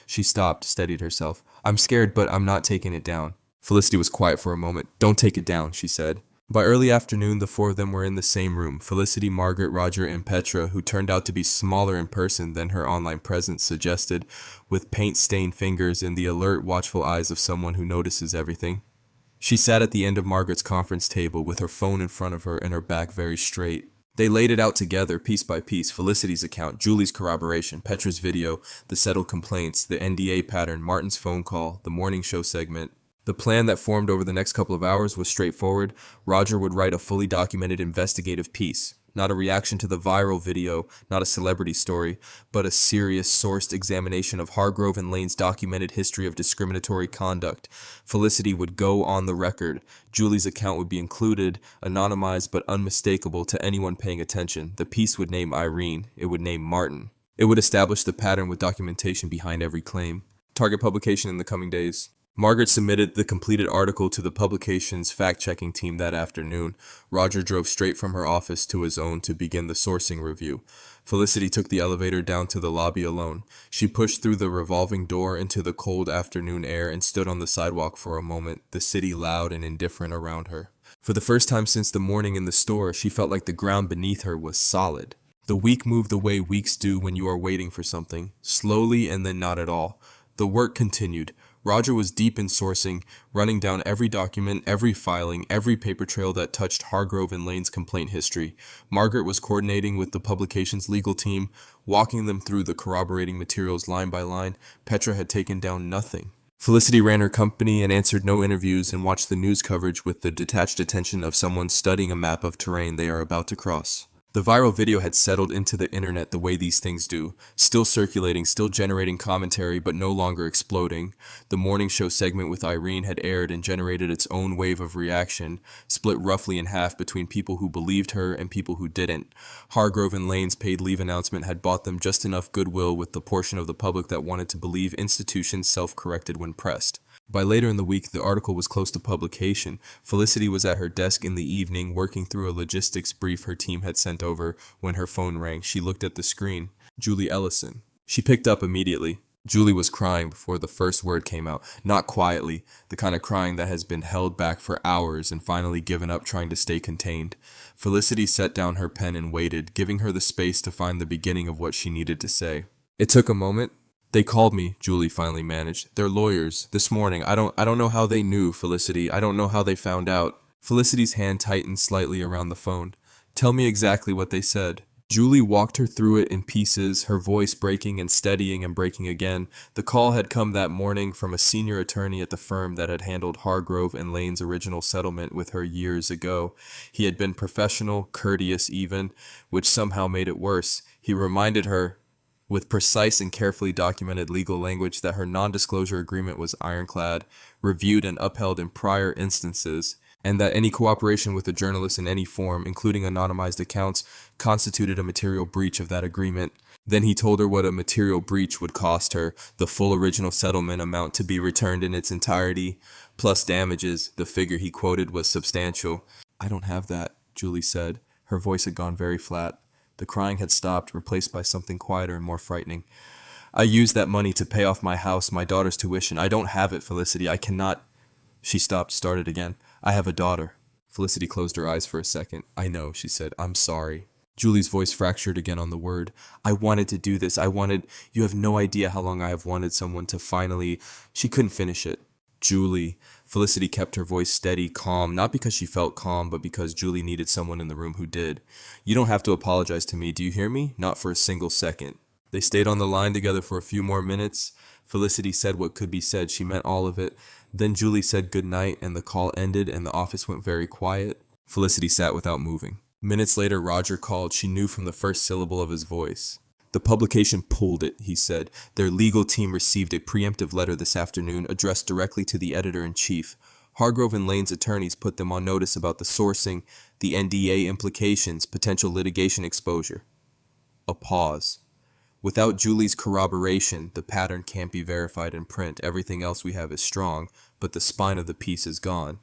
She stopped, steadied herself. I'm scared, but I'm not taking it down. Felicity was quiet for a moment. Don't take it down, she said. By early afternoon, the four of them were in the same room. Felicity, Margaret, Roger, and Petra, who turned out to be smaller in person than her online presence suggested, with paint-stained fingers and the alert, watchful eyes of someone who notices everything. She sat at the end of Margaret's conference table with her phone in front of her and her back very straight. They laid it out together, piece by piece, Felicity's account, Julie's corroboration, Petra's video, the settled complaints, the NDA pattern, Martin's phone call, the morning show segment. The plan that formed over the next couple of hours was straightforward. Roger would write a fully documented investigative piece. Not a reaction to the viral video, not a celebrity story, but a serious sourced examination of Hargrove and Lane's documented history of discriminatory conduct. Felicity would go on the record. Julie's account would be included, anonymized but unmistakable to anyone paying attention. The piece would name Irene. It would name Martin. It would establish the pattern with documentation behind every claim. Target publication in the coming days. Margaret submitted the completed article to the publication's fact-checking team that afternoon. Roger drove straight from her office to his own to begin the sourcing review. Felicity took the elevator down to the lobby alone. She pushed through the revolving door into the cold afternoon air and stood on the sidewalk for a moment, the city loud and indifferent around her. For the first time since the morning in the store, she felt like the ground beneath her was solid. The week moved the way weeks do when you are waiting for something, slowly and then not at all. The work continued. Roger was deep in sourcing, running down every document, every filing, every paper trail that touched Hargrove and Lane's complaint history. Margaret was coordinating with the publication's legal team, walking them through the corroborating materials line by line. Petra had taken down nothing. Felicity ran her company and answered no interviews and watched the news coverage with the detached attention of someone studying a map of terrain they are about to cross. The viral video had settled into the internet the way these things do, still circulating, still generating commentary, but no longer exploding. The morning show segment with Irene had aired and generated its own wave of reaction, split roughly in half between people who believed her and people who didn't. Hargrove and Lane's paid leave announcement had bought them just enough goodwill with the portion of the public that wanted to believe institutions self-corrected when pressed. By later in the week, the article was close to publication. Felicity was at her desk in the evening, working through a logistics brief her team had sent over when her phone rang. She looked at the screen. Julie Ellison. She picked up immediately. Julie was crying before the first word came out, not quietly, the kind of crying that has been held back for hours and finally given up trying to stay contained. Felicity set down her pen and waited, giving her the space to find the beginning of what she needed to say. It took a moment. They called me, Julie finally managed. They're lawyers. This morning. I don't know how they knew, Felicity. I don't know how they found out. Felicity's hand tightened slightly around the phone. Tell me exactly what they said. Julie walked her through it in pieces, her voice breaking and steadying and breaking again. The call had come that morning from a senior attorney at the firm that had handled Hargrove and Lane's original settlement with her years ago. He had been professional, courteous even, which somehow made it worse. He reminded her, with precise and carefully documented legal language, that her non-disclosure agreement was ironclad, reviewed and upheld in prior instances, and that any cooperation with a journalist in any form, including anonymized accounts, constituted a material breach of that agreement. Then he told her what a material breach would cost her, the full original settlement amount to be returned in its entirety, plus damages. The figure he quoted was substantial. I don't have that, Julie said. Her voice had gone very flat. The crying had stopped, replaced by something quieter and more frightening. I used that money to pay off my house, my daughter's tuition. I don't have it, Felicity. I cannot. She stopped, started again. I have a daughter. Felicity closed her eyes for a second. I know, she said. I'm sorry. Julie's voice fractured again on the word. I wanted to do this. You have no idea how long I have wanted someone to finally. She couldn't finish it. Julie. Felicity kept her voice steady, calm, not because she felt calm, but because Julie needed someone in the room who did. You don't have to apologize to me, do you hear me? Not for a single second. They stayed on the line together for a few more minutes. Felicity said what could be said. She meant all of it. Then Julie said goodnight, and the call ended, and the office went very quiet. Felicity sat without moving. Minutes later, Roger called. She knew from the first syllable of his voice. The publication pulled it, he said. Their legal team received a preemptive letter this afternoon addressed directly to the editor-in-chief. Hargrove and Lane's attorneys put them on notice about the sourcing, the NDA implications, potential litigation exposure. A pause. Without Julie's corroboration, the pattern can't be verified in print. Everything else we have is strong, but the spine of the piece is gone.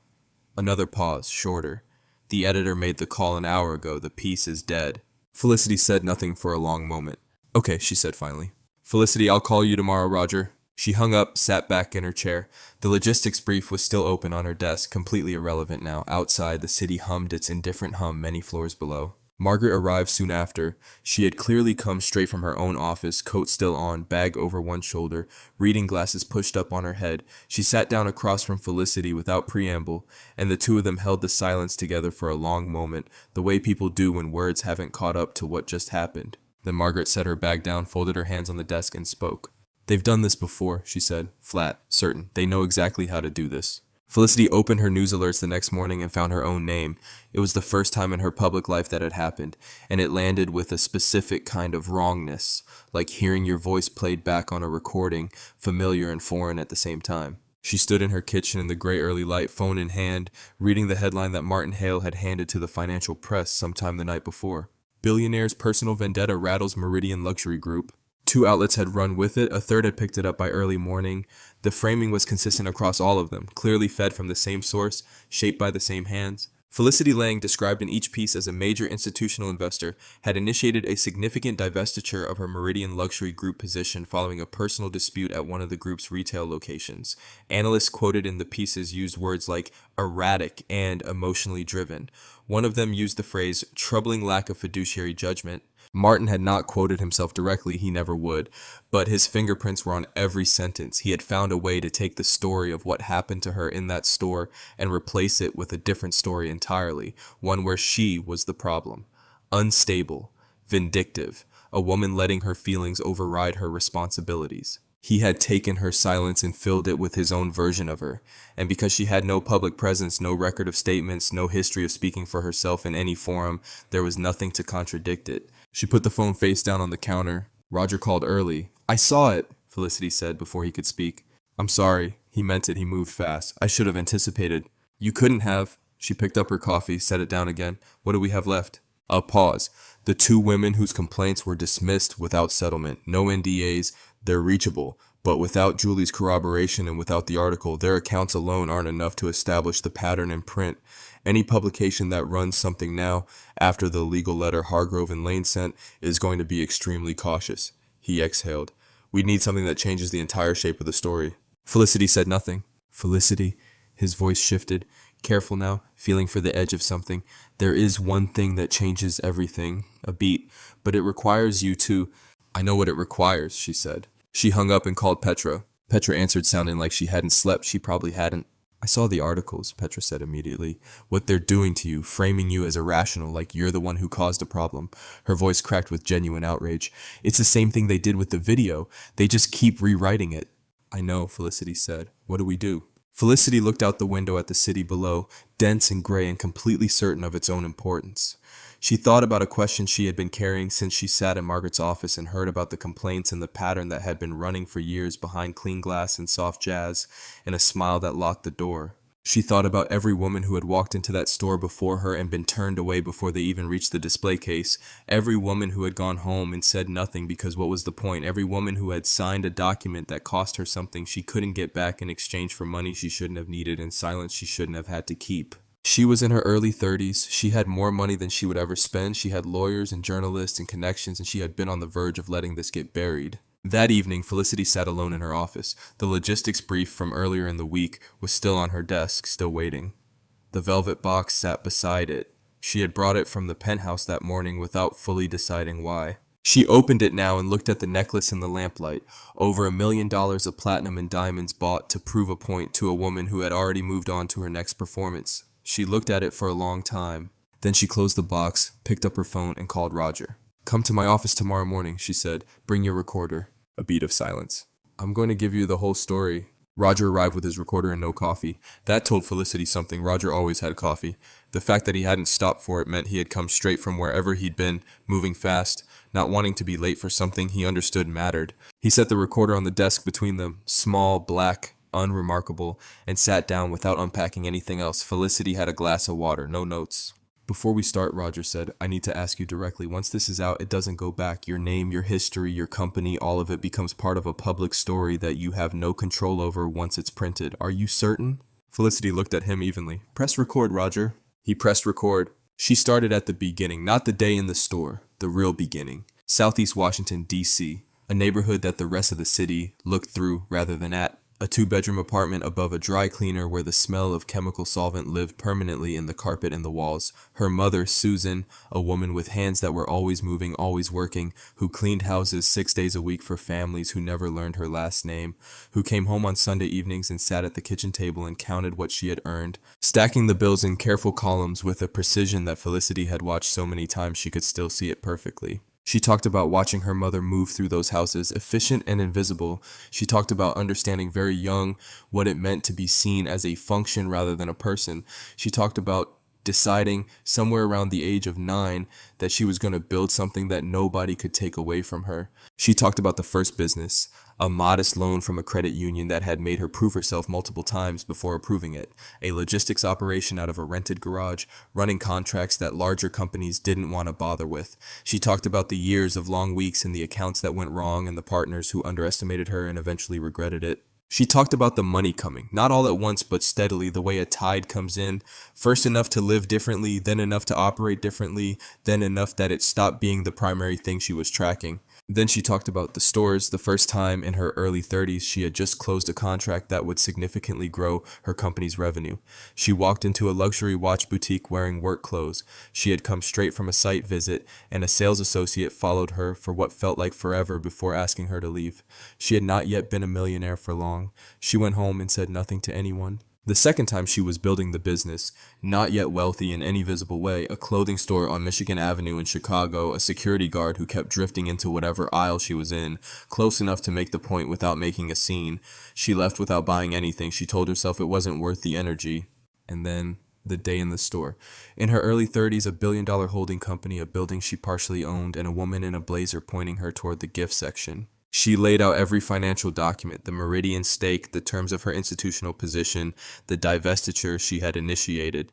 Another pause, shorter. The editor made the call an hour ago. The piece is dead. Felicity said nothing for a long moment. Okay, she said finally. Felicity, I'll call you tomorrow, Roger. She hung up, sat back in her chair. The logistics brief was still open on her desk, completely irrelevant now. Outside, the city hummed its indifferent hum many floors below. Margaret arrived soon after. She had clearly come straight from her own office, coat still on, bag over one shoulder, reading glasses pushed up on her head. She sat down across from Felicity without preamble, and the two of them held the silence together for a long moment, the way people do when words haven't caught up to what just happened. Then Margaret set her bag down, folded her hands on the desk, and spoke. They've done this before, she said, flat, certain. They know exactly how to do this. Felicity opened her news alerts the next morning and found her own name. It was the first time in her public life that had happened, and it landed with a specific kind of wrongness, like hearing your voice played back on a recording, familiar and foreign at the same time. She stood in her kitchen in the gray early light, phone in hand, reading the headline that Martin Hale had handed to the financial press sometime the night before. Billionaire's personal vendetta rattles Meridian Luxury Group. 2 outlets had run with it, a third had picked it up by early morning. The framing was consistent across all of them, clearly fed from the same source, shaped by the same hands. Felicity Lang, described in each piece as a major institutional investor, had initiated a significant divestiture of her Meridian Luxury Group position following a personal dispute at one of the group's retail locations. Analysts quoted in the pieces used words like erratic and emotionally driven. One of them used the phrase troubling lack of fiduciary judgment. Martin had not quoted himself directly, he never would, but his fingerprints were on every sentence. He had found a way to take the story of what happened to her in that store and replace it with a different story entirely, one where she was the problem. Unstable, vindictive, a woman letting her feelings override her responsibilities. He had taken her silence and filled it with his own version of her, and because she had no public presence, no record of statements, no history of speaking for herself in any forum, there was nothing to contradict it. She put the phone face down on the counter. Roger called early. I saw it, Felicity said before he could speak. I'm sorry. He meant it. He moved fast. I should have anticipated. You couldn't have. She picked up her coffee, set it down again. What do we have left? A pause. The 2 women whose complaints were dismissed without settlement. No NDAs. They're reachable. But without Julie's corroboration and without the article, their accounts alone aren't enough to establish the pattern in print. Any publication that runs something now, after the legal letter Hargrove and Lane sent, is going to be extremely cautious. He exhaled. We need something that changes the entire shape of the story. Felicity said nothing. Felicity, his voice shifted. Careful now, feeling for the edge of something. There is one thing that changes everything, a beat, but it requires you to... I know what it requires, she said. She hung up and called Petra. Petra answered, sounding like she hadn't slept. She probably hadn't. I saw the articles, Petra said immediately. What they're doing to you, framing you as irrational, like you're the one who caused a problem. Her voice cracked with genuine outrage. It's the same thing they did with the video. They just keep rewriting it. I know, Felicity said. What do we do? Felicity looked out the window at the city below, dense and gray and completely certain of its own importance. She thought about a question she had been carrying since she sat in Margaret's office and heard about the complaints and the pattern that had been running for years behind clean glass and soft jazz, and a smile that locked the door. She thought about every woman who had walked into that store before her and been turned away before they even reached the display case. Every woman who had gone home and said nothing because what was the point? Every woman who had signed a document that cost her something she couldn't get back in exchange for money she shouldn't have needed and silence she shouldn't have had to keep. She was in her early 30s. She had more money than she would ever spend. She had lawyers and journalists and connections, and she had been on the verge of letting this get buried. That evening, Felicity sat alone in her office. The logistics brief from earlier in the week was still on her desk, still waiting. The velvet box sat beside it. She had brought it from the penthouse that morning without fully deciding why. She opened it now and looked at the necklace in the lamplight. Over $1 million of platinum and diamonds bought to prove a point to a woman who had already moved on to her next performance. She looked at it for a long time. Then she closed the box, picked up her phone, and called Roger. Come to my office tomorrow morning, she said. Bring your recorder. A beat of silence. I'm going to give you the whole story. Roger arrived with his recorder and no coffee. That told Felicity something. Roger always had coffee. The fact that he hadn't stopped for it meant he had come straight from wherever he'd been, moving fast, not wanting to be late for something he understood mattered. He set the recorder on the desk between them, small, black, unremarkable, and sat down without unpacking anything else. Felicity had a glass of water, no notes. Before we start, Roger said, I need to ask you directly. Once this is out, it doesn't go back. Your name, your history, your company, all of it becomes part of a public story that you have no control over once it's printed. Are you certain? Felicity looked at him evenly. Press record, Roger. He pressed record. She started at the beginning, not the day in the store, the real beginning. Southeast Washington, D.C., a neighborhood that the rest of the city looked through rather than at. A 2-bedroom apartment above a dry cleaner where the smell of chemical solvent lived permanently in the carpet and the walls. Her mother, Susan, a woman with hands that were always moving, always working, who cleaned houses 6 days a week for families who never learned her last name, who came home on Sunday evenings and sat at the kitchen table and counted what she had earned, stacking the bills in careful columns with a precision that Felicity had watched so many times she could still see it perfectly. She talked about watching her mother move through those houses, efficient and invisible. She talked about understanding very young what it meant to be seen as a function rather than a person. She talked about deciding somewhere around the age of 9 that she was going to build something that nobody could take away from her. She talked about the first business, a modest loan from a credit union that had made her prove herself multiple times before approving it, a logistics operation out of a rented garage, running contracts that larger companies didn't want to bother with. She talked about the years of long weeks and the accounts that went wrong and the partners who underestimated her and eventually regretted it. She talked about the money coming, not all at once but steadily, the way a tide comes in, first enough to live differently, then enough to operate differently, then enough that it stopped being the primary thing she was tracking. Then she talked about the stores. The first time in her early 30s, she had just closed a contract that would significantly grow her company's revenue. She walked into a luxury watch boutique wearing work clothes. She had come straight from a site visit, and a sales associate followed her for what felt like forever before asking her to leave. She had not yet been a millionaire for long. She went home and said nothing to anyone. The second time she was building the business, not yet wealthy in any visible way, a clothing store on Michigan Avenue in Chicago, a security guard who kept drifting into whatever aisle she was in, close enough to make the point without making a scene. She left without buying anything. She told herself it wasn't worth the energy. And then the day in the store. In her early 30s, a billion-dollar holding company, a building she partially owned, and a woman in a blazer pointing her toward the gift section. She laid out every financial document, the Meridian stake, the terms of her institutional position, the divestiture she had initiated.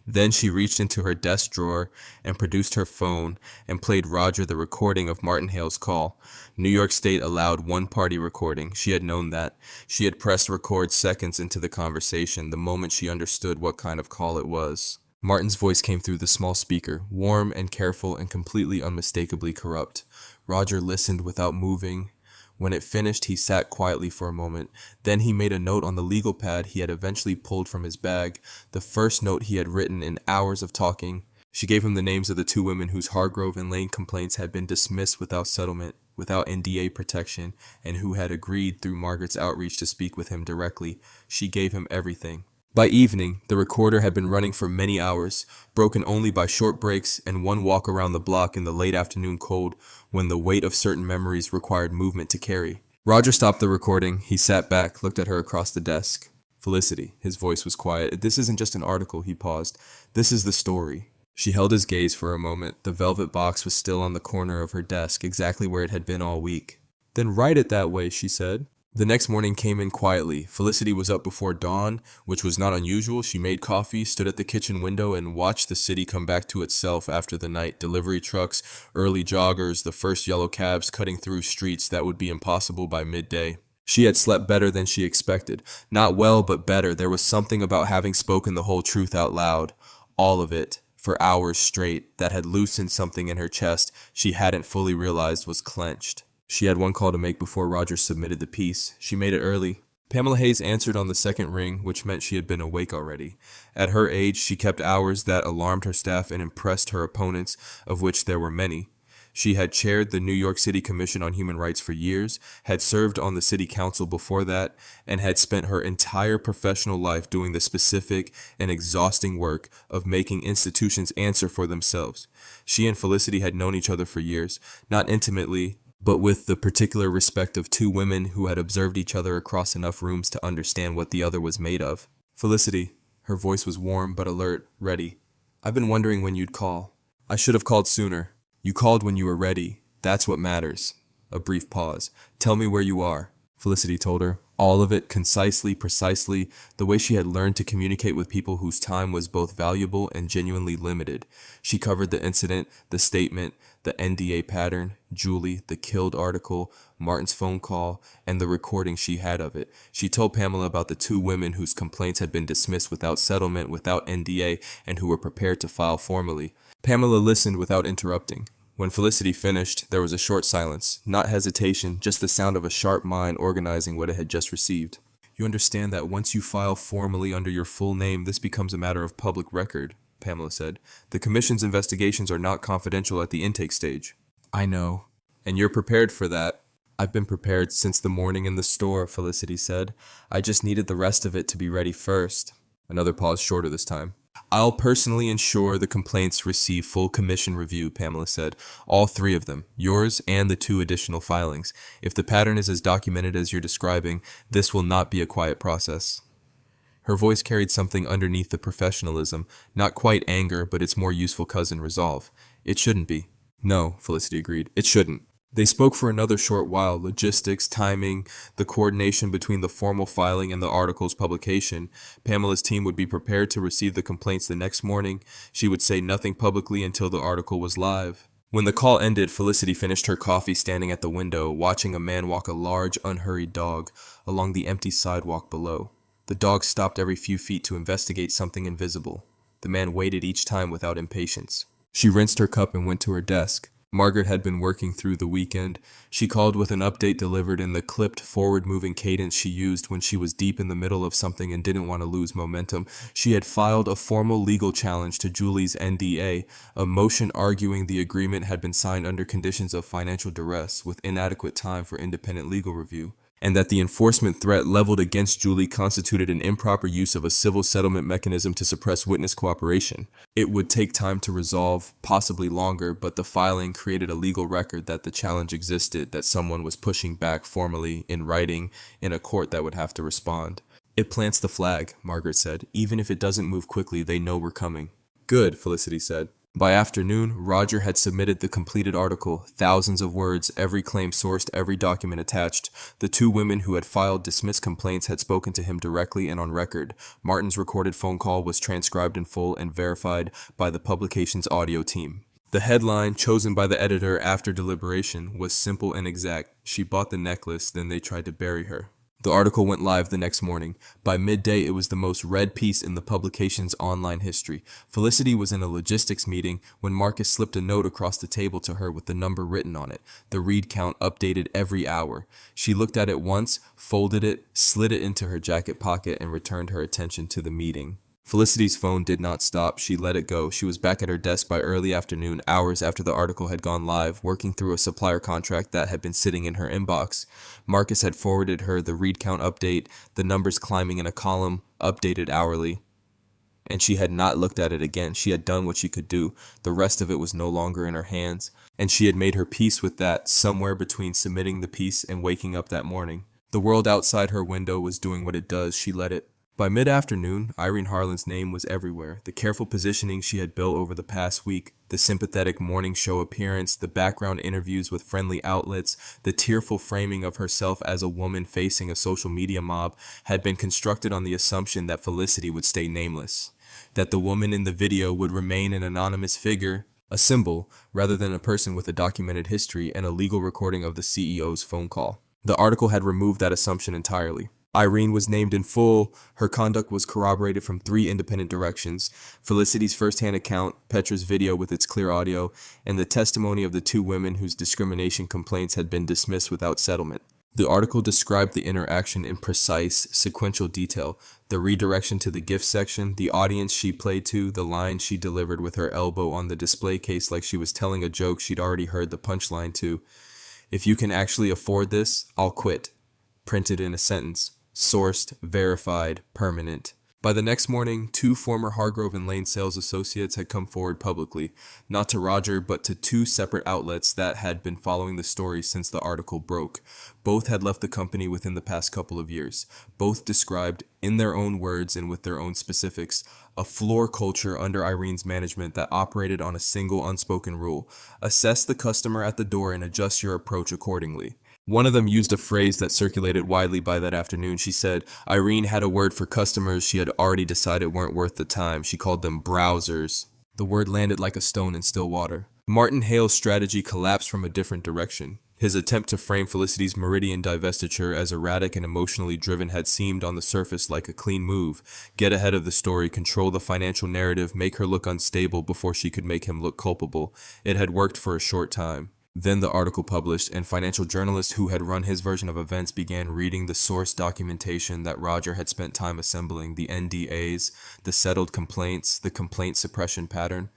Then she reached into her desk drawer and produced her phone and played Roger the recording of Martin Hale's call. New York State allowed one-party recording. She had known that. She had pressed record seconds into the conversation, the moment she understood what kind of call it was. Martin's voice came through the small speaker, warm and careful and completely unmistakably corrupt. Roger listened without moving. When it finished, he sat quietly for a moment. Then he made a note on the legal pad he had eventually pulled from his bag, the first note he had written in hours of talking. She gave him the names of the 2 women whose Hargrove and Lane complaints had been dismissed without settlement, without NDA protection, and who had agreed through Margaret's outreach to speak with him directly. She gave him everything. By evening, the recorder had been running for many hours, broken only by short breaks and one walk around the block in the late afternoon cold when the weight of certain memories required movement to carry. Roger stopped the recording. He sat back, looked at her across the desk. Felicity, his voice was quiet. This isn't just an article, he paused. This is the story. She held his gaze for a moment. The velvet box was still on the corner of her desk, exactly where it had been all week. Then write it that way, she said. The next morning came in quietly. Felicity was up before dawn, which was not unusual. She made coffee, stood at the kitchen window, and watched the city come back to itself after the night. Delivery trucks, early joggers, the first yellow cabs cutting through streets that would be impossible by midday. She had slept better than she expected. Not well, but better. There was something about having spoken the whole truth out loud. All of it, for hours straight, that had loosened something in her chest she hadn't fully realized was clenched. She had one call to make before Roger submitted the piece. She made it early. Pamela Hayes answered on the second ring, which meant she had been awake already. At her age, she kept hours that alarmed her staff and impressed her opponents, of which there were many. She had chaired the New York City Commission on Human Rights for years, had served on the city council before that, and had spent her entire professional life doing the specific and exhausting work of making institutions answer for themselves. She and Felicity had known each other for years, not intimately, but with the particular respect of two women who had observed each other across enough rooms to understand what the other was made of. Felicity. Her voice was warm but alert, ready. I've been wondering when you'd call. I should have called sooner. You called when you were ready. That's what matters. A brief pause. Tell me where you are. Felicity told her. All of it, concisely, precisely, the way she had learned to communicate with people whose time was both valuable and genuinely limited. She covered the incident, the statement, the NDA pattern, Julie, the killed article, Martin's phone call, and the recording she had of it. She told Pamela about the two women whose complaints had been dismissed without settlement, without NDA, and who were prepared to file formally. Pamela listened without interrupting. When Felicity finished, there was a short silence, not hesitation, just the sound of a sharp mind organizing what it had just received. You understand that once you file formally under your full name, this becomes a matter of public record, Pamela said. The Commission's investigations are not confidential at the intake stage. I know. And you're prepared for that. I've been prepared since the morning in the store, Felicity said. I just needed the rest of it to be ready first. Another pause, shorter this time. I'll personally ensure the complaints receive full commission review, Pamela said. All three of them, yours and the two additional filings. If the pattern is as documented as you're describing, this will not be a quiet process. Her voice carried something underneath the professionalism, not quite anger, but its more useful cousin, resolve. It shouldn't be. No, Felicity agreed. It shouldn't. They spoke for another short while, logistics, timing, the coordination between the formal filing and the article's publication. Pamela's team would be prepared to receive the complaints the next morning. She would say nothing publicly until the article was live. When the call ended, Felicity finished her coffee standing at the window, watching a man walk a large, unhurried dog along the empty sidewalk below. The dog stopped every few feet to investigate something invisible. The man waited each time without impatience. She rinsed her cup and went to her desk. Margaret had been working through the weekend. She called with an update delivered in the clipped, forward-moving cadence she used when she was deep in the middle of something and didn't want to lose momentum. She had filed a formal legal challenge to Julie's NDA, a motion arguing the agreement had been signed under conditions of financial duress with inadequate time for independent legal review, and that the enforcement threat leveled against Julie constituted an improper use of a civil settlement mechanism to suppress witness cooperation. It would take time to resolve, possibly longer, but the filing created a legal record that the challenge existed, that someone was pushing back formally, in writing, in a court that would have to respond. It plants the flag, Margaret said. Even if it doesn't move quickly, they know we're coming. Good, Felicity said. By afternoon, Roger had submitted the completed article, thousands of words, every claim sourced, every document attached. The two women who had filed dismissed complaints had spoken to him directly and on record. Martin's recorded phone call was transcribed in full and verified by the publication's audio team. The headline, chosen by the editor after deliberation, was simple and exact. She bought the necklace, then they tried to bury her. The article went live the next morning. By midday, it was the most read piece in the publication's online history. Felicity was in a logistics meeting when Marcus slipped a note across the table to her with the number written on it. The read count updated every hour. She looked at it once, folded it, slid it into her jacket pocket, and returned her attention to the meeting. Felicity's phone did not stop. She let it go. She was back at her desk by early afternoon, hours after the article had gone live, working through a supplier contract that had been sitting in her inbox. Marcus had forwarded her the read count update, the numbers climbing in a column, updated hourly. And she had not looked at it again. She had done what she could do. The rest of it was no longer in her hands. And she had made her peace with that, somewhere between submitting the piece and waking up that morning. The world outside her window was doing what it does. She let it. By mid-afternoon, Irene Harlan's name was everywhere. The careful positioning she had built over the past week, the sympathetic morning show appearance, the background interviews with friendly outlets, the tearful framing of herself as a woman facing a social media mob had been constructed on the assumption that Felicity would stay nameless, that the woman in the video would remain an anonymous figure, a symbol, rather than a person with a documented history and a legal recording of the CEO's phone call. The article had removed that assumption entirely. Irene was named in full. Her conduct was corroborated from 3 independent directions: Felicity's first-hand account, Petra's video with its clear audio, and the testimony of the 2 women whose discrimination complaints had been dismissed without settlement. The article described the interaction in precise, sequential detail: the redirection to the gift section, the audience she played to, the line she delivered with her elbow on the display case like she was telling a joke she'd already heard the punchline to. "If you can actually afford this, I'll quit." Printed in a sentence. Sourced, verified, permanent. By the next morning, two former Hargrove and Lane sales associates had come forward publicly, not to Roger, but to two separate outlets that had been following the story since the article broke. Both had left the company within the past couple of years. Both described, in their own words and with their own specifics, a floor culture under Irene's management that operated on a single unspoken rule: assess the customer at the door and adjust your approach accordingly. One of them used a phrase that circulated widely by that afternoon. She said Irene had a word for customers she had already decided weren't worth the time. She called them browsers. The word landed like a stone in still water. Martin Hale's strategy collapsed from a different direction. His attempt to frame Felicity's Meridian divestiture as erratic and emotionally driven had seemed on the surface like a clean move. Get ahead of the story, control the financial narrative, make her look unstable before she could make him look culpable. It had worked for a short time. Then the article published, and financial journalists who had run his version of events began reading the source documentation that Roger had spent time assembling: the NDAs, the settled complaints, the complaint suppression pattern.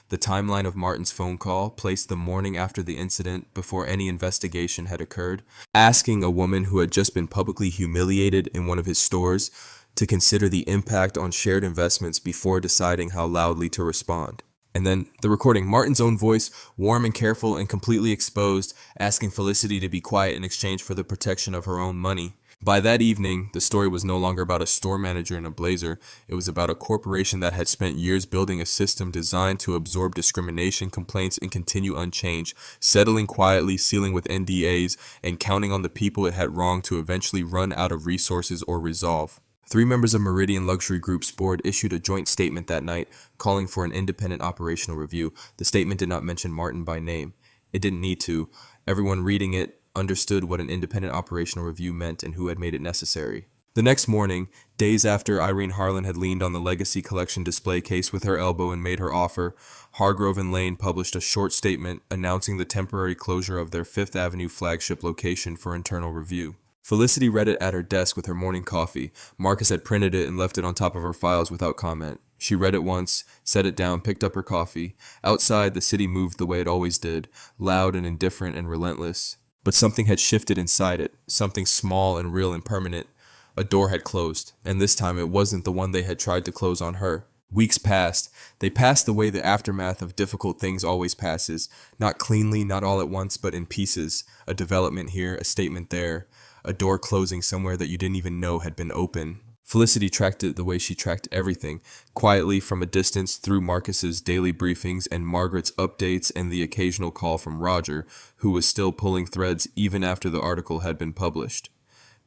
The timeline of Martin's phone call, placed the morning after the incident, before any investigation had occurred, asking a woman who had just been publicly humiliated in one of his stores to consider the impact on shared investments before deciding how loudly to respond. And then the recording, Martin's own voice, warm and careful and completely exposed, asking Felicity to be quiet in exchange for the protection of her own money. By that evening, the story was no longer about a store manager in a blazer. It was about a corporation that had spent years building a system designed to absorb discrimination complaints and continue unchanged, settling quietly, sealing with NDAs, and counting on the people it had wronged to eventually run out of resources or resolve. 3 members of Meridian Luxury Group's board issued a joint statement that night, calling for an independent operational review. The statement did not mention Martin by name. It didn't need to. Everyone reading it understood what an independent operational review meant and who had made it necessary. The next morning, days after Irene Harlan had leaned on the Legacy Collection display case with her elbow and made her offer, Hargrove and Lane published a short statement announcing the temporary closure of their Fifth Avenue flagship location for internal review. Felicity read it at her desk with her morning coffee. Marcus had printed it and left it on top of her files without comment. She read it once, set it down, picked up her coffee. Outside, the city moved the way it always did, loud and indifferent and relentless. But something had shifted inside it, something small and real and permanent. A door had closed, and this time it wasn't the one they had tried to close on her. Weeks passed. They passed the way the aftermath of difficult things always passes. Not cleanly, not all at once, but in pieces. A development here, a statement there. A door closing somewhere that you didn't even know had been open. Felicity tracked it the way she tracked everything, quietly from a distance through Marcus's daily briefings and Margaret's updates and the occasional call from Roger, who was still pulling threads even after the article had been published.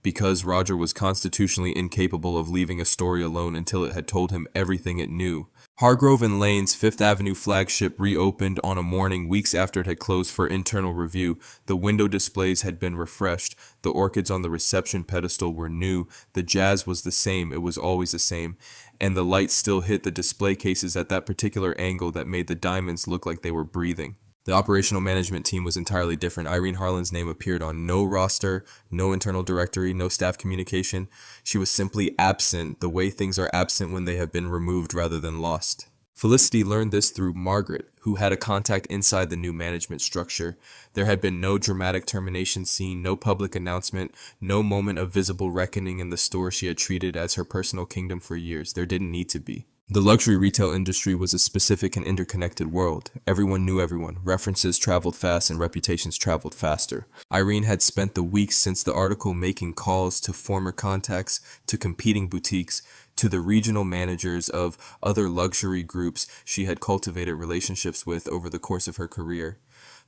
Because Roger was constitutionally incapable of leaving a story alone until it had told him everything it knew. Hargrove and Lane's Fifth Avenue flagship reopened on a morning weeks after it had closed for internal review. The window displays had been refreshed. The orchids on the reception pedestal were new. The jazz was the same. It was always the same. And the light still hit the display cases at that particular angle that made the diamonds look like they were breathing. The operational management team was entirely different. Irene Harlan's name appeared on no roster, no internal directory, no staff communication. She was simply absent, the way things are absent when they have been removed rather than lost. Felicity learned this through Margaret, who had a contact inside the new management structure. There had been no dramatic termination scene, no public announcement, no moment of visible reckoning in the store she had treated as her personal kingdom for years. There didn't need to be. The luxury retail industry was a specific and interconnected world. Everyone knew everyone. References traveled fast and reputations traveled faster. Irene had spent the weeks since the article making calls to former contacts, to competing boutiques, to the regional managers of other luxury groups she had cultivated relationships with over the course of her career.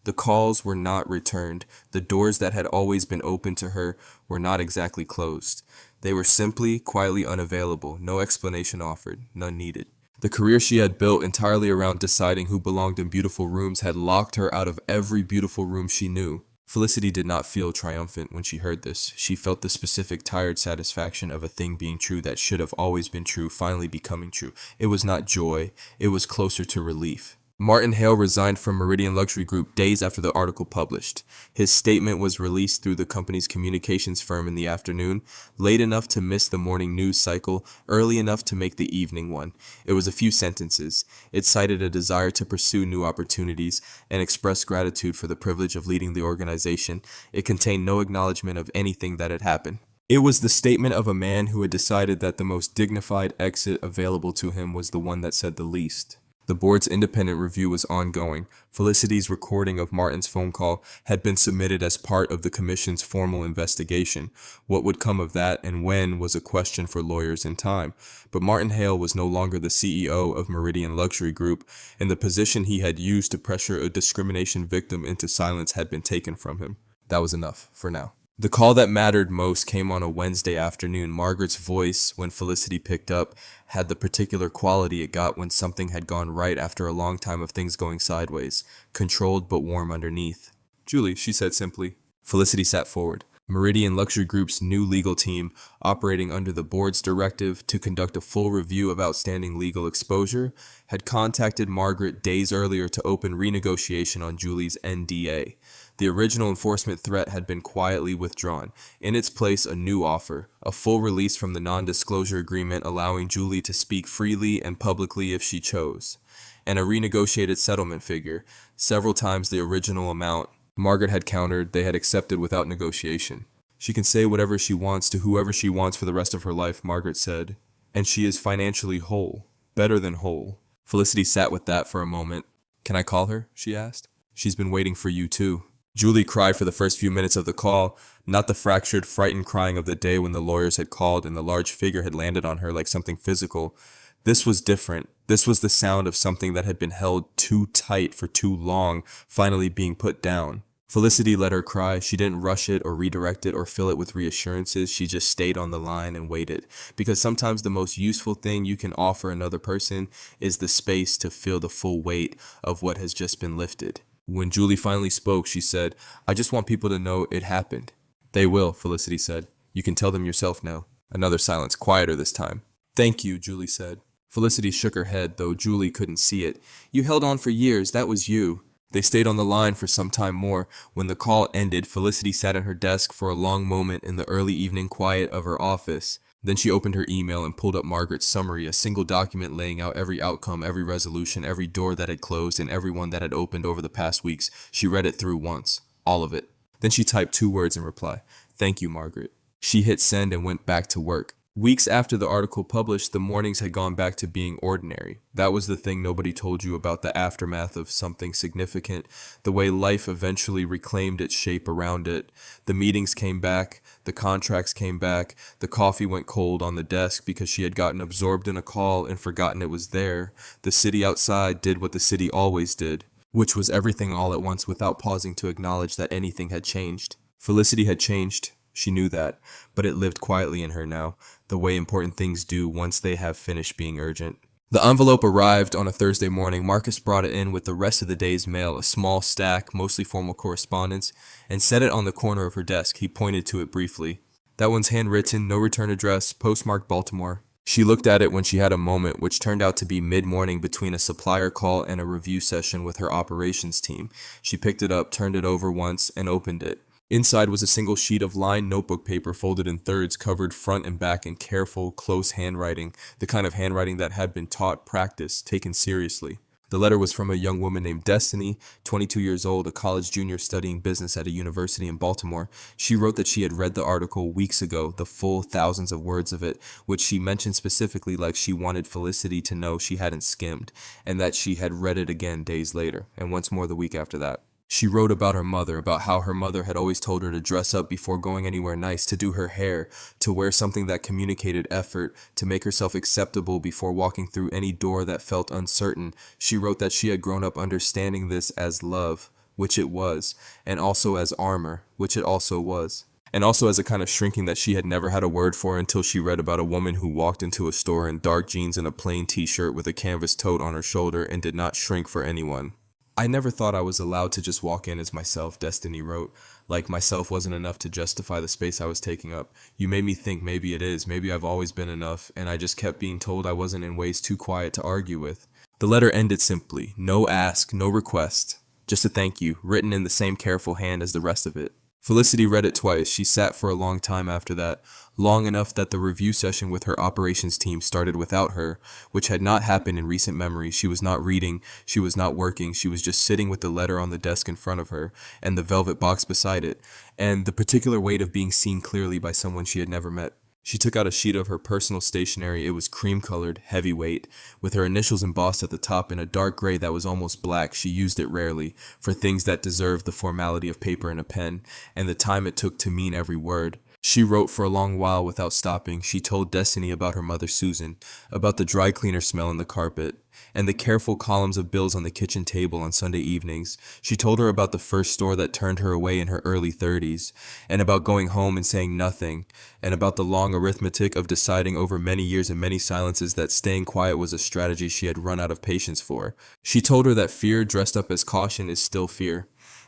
The calls were not returned. The doors that had always been open to her were not exactly closed. They were simply, quietly unavailable, no explanation offered, none needed. The career she had built entirely around deciding who belonged in beautiful rooms had locked her out of every beautiful room she knew. Felicity did not feel triumphant when she heard this. She felt the specific tired satisfaction of a thing being true that should have always been true finally becoming true. It was not joy, it was closer to relief. Martin Hale resigned from Meridian Luxury Group days after the article published. His statement was released through the company's communications firm in the afternoon, late enough to miss the morning news cycle, early enough to make the evening one. It was a few sentences. It cited a desire to pursue new opportunities and expressed gratitude for the privilege of leading the organization. It contained no acknowledgement of anything that had happened. It was the statement of a man who had decided that the most dignified exit available to him was the one that said the least. The board's independent review was ongoing. Felicity's recording of Martin's phone call had been submitted as part of the commission's formal investigation. What would come of that and when was a question for lawyers in time. But Martin Hale was no longer the CEO of Meridian Luxury Group, and the position he had used to pressure a discrimination victim into silence had been taken from him. That was enough for now. The call that mattered most came on a Wednesday afternoon. Margaret's voice, when Felicity picked up, had the particular quality it got when something had gone right after a long time of things going sideways, controlled but warm underneath. "Julie," she said simply. Felicity sat forward. Meridian Luxury Group's new legal team, operating under the board's directive to conduct a full review of outstanding legal exposure, had contacted Margaret days earlier to open renegotiation on Julie's NDA. The original enforcement threat had been quietly withdrawn. In its place, a new offer, a full release from the non-disclosure agreement allowing Julie to speak freely and publicly if she chose, and a renegotiated settlement figure, several times the original amount. Margaret had countered they had accepted without negotiation. "She can say whatever she wants to whoever she wants for the rest of her life," Margaret said, "and she is financially whole, better than whole." Felicity sat with that for a moment. "Can I call her?" she asked. "She's been waiting for you too." Julie cried for the first few minutes of the call, not the fractured, frightened crying of the day when the lawyers had called and the large figure had landed on her like something physical. This was different. This was the sound of something that had been held too tight for too long, finally being put down. Felicity let her cry. She didn't rush it or redirect it or fill it with reassurances. She just stayed on the line and waited. Because sometimes the most useful thing you can offer another person is the space to feel the full weight of what has just been lifted. When Julie finally spoke, she said, "I just want people to know it happened." "They will," Felicity said. "You can tell them yourself now." Another silence, quieter this time. "Thank you," Julie said. Felicity shook her head, though Julie couldn't see it. "You held on for years. That was you." They stayed on the line for some time more. When the call ended, Felicity sat at her desk for a long moment in the early evening quiet of her office. Then she opened her email and pulled up Margaret's summary, a single document laying out every outcome, every resolution, every door that had closed, and every one that had opened over the past weeks. She read it through once. All of it. Then she typed 2 words in reply. "Thank you, Margaret." She hit send and went back to work. Weeks after the article published, the mornings had gone back to being ordinary. That was the thing nobody told you about the aftermath of something significant, the way life eventually reclaimed its shape around it. The meetings came back, the contracts came back, the coffee went cold on the desk because she had gotten absorbed in a call and forgotten it was there. The city outside did what the city always did, which was everything all at once without pausing to acknowledge that anything had changed. Felicity had changed. She knew that, but it lived quietly in her now, the way important things do once they have finished being urgent. The envelope arrived on a Thursday morning. Marcus brought it in with the rest of the day's mail, a small stack, mostly formal correspondence, and set it on the corner of her desk. He pointed to it briefly. "That one's handwritten, no return address, postmarked Baltimore." She looked at it when she had a moment, which turned out to be mid-morning between a supplier call and a review session with her operations team. She picked it up, turned it over once, and opened it. Inside was a single sheet of lined notebook paper folded in thirds, covered front and back in careful, close handwriting, the kind of handwriting that had been taught, practiced, taken seriously. The letter was from a young woman named Destiny, 22 years old, a college junior studying business at a university in Baltimore. She wrote that she had read the article weeks ago, the full thousands of words of it, which she mentioned specifically like she wanted Felicity to know she hadn't skimmed, and that she had read it again days later, and once more the week after that. She wrote about her mother, about how her mother had always told her to dress up before going anywhere nice, to do her hair, to wear something that communicated effort, to make herself acceptable before walking through any door that felt uncertain. She wrote that she had grown up understanding this as love, which it was, and also as armor, which it also was, and also as a kind of shrinking that she had never had a word for until she read about a woman who walked into a store in dark jeans and a plain t-shirt with a canvas tote on her shoulder and did not shrink for anyone. "I never thought I was allowed to just walk in as myself," Destiny wrote. "Like myself wasn't enough to justify the space I was taking up. You made me think maybe it is, maybe I've always been enough, and I just kept being told I wasn't in ways too quiet to argue with." The letter ended simply. No ask, no request. Just a thank you, written in the same careful hand as the rest of it. Felicity read it twice. She sat for a long time after that, long enough that the review session with her operations team started without her, which had not happened in recent memory. She was not reading, she was not working, she was just sitting with the letter on the desk in front of her, and the velvet box beside it, and the particular weight of being seen clearly by someone she had never met. She took out a sheet of her personal stationery. It was cream-colored, heavyweight, with her initials embossed at the top in a dark gray that was almost black. She used it rarely, for things that deserved the formality of paper and a pen, and the time it took to mean every word. She wrote for a long while without stopping. She told Destiny about her mother Susan, about the dry cleaner smell in the carpet, and the careful columns of bills on the kitchen table on Sunday evenings. She told her about the first store that turned her away in her early 30s, and about going home and saying nothing, and about the long arithmetic of deciding over many years and many silences that staying quiet was a strategy she had run out of patience for. She told her that fear dressed up as caution is still fear,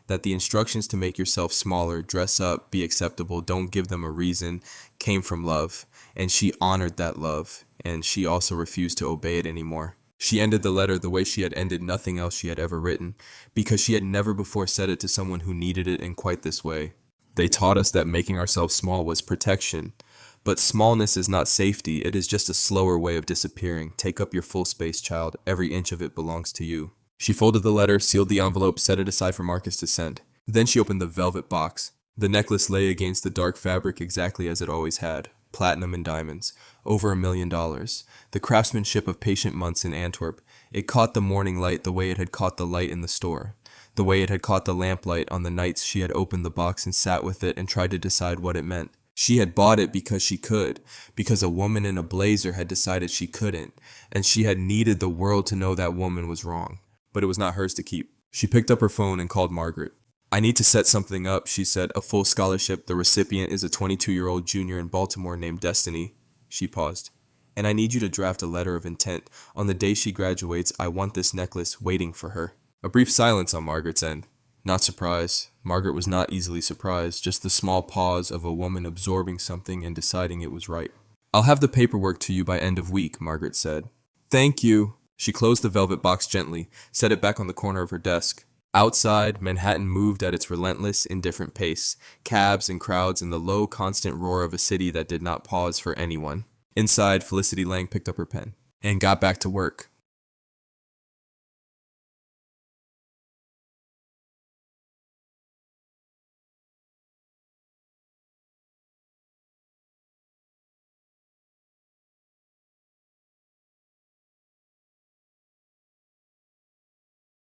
that the instructions to make yourself smaller, dress up, be acceptable, don't give them a reason, came from love, and she honored that love, and she also refused to obey it anymore. She ended the letter the way she had ended nothing else she had ever written, because she had never before said it to someone who needed it in quite this way. They taught us that making ourselves small was protection, but smallness is not safety, it is just a slower way of disappearing. Take up your full space, child, every inch of it belongs to you. She folded the letter, sealed the envelope, set it aside for Marcus to send. Then she opened the velvet box. The necklace lay against the dark fabric exactly as it always had. Platinum and diamonds. Over $1 million. The craftsmanship of patient months in Antwerp. It caught the morning light the way it had caught the light in the store. The way it had caught the lamplight on the nights she had opened the box and sat with it and tried to decide what it meant. She had bought it because she could, because a woman in a blazer had decided she couldn't, and she had needed the world to know that woman was wrong. But it was not hers to keep. She picked up her phone and called Margaret. I need to set something up, she said. A full scholarship. The recipient is a 22-year-old junior in Baltimore named Destiny. She paused. And I need you to draft a letter of intent. On the day she graduates, I want this necklace waiting for her. A brief silence on Margaret's end. Not surprise. Margaret was not easily surprised, just the small pause of a woman absorbing something and deciding it was right. I'll have the paperwork to you by end of week, Margaret said. Thank you. She closed the velvet box gently, set it back on the corner of her desk. Outside, Manhattan moved at its relentless, indifferent pace, cabs and crowds and the low, constant roar of a city that did not pause for anyone. Inside, Felicity Lang picked up her pen and got back to work.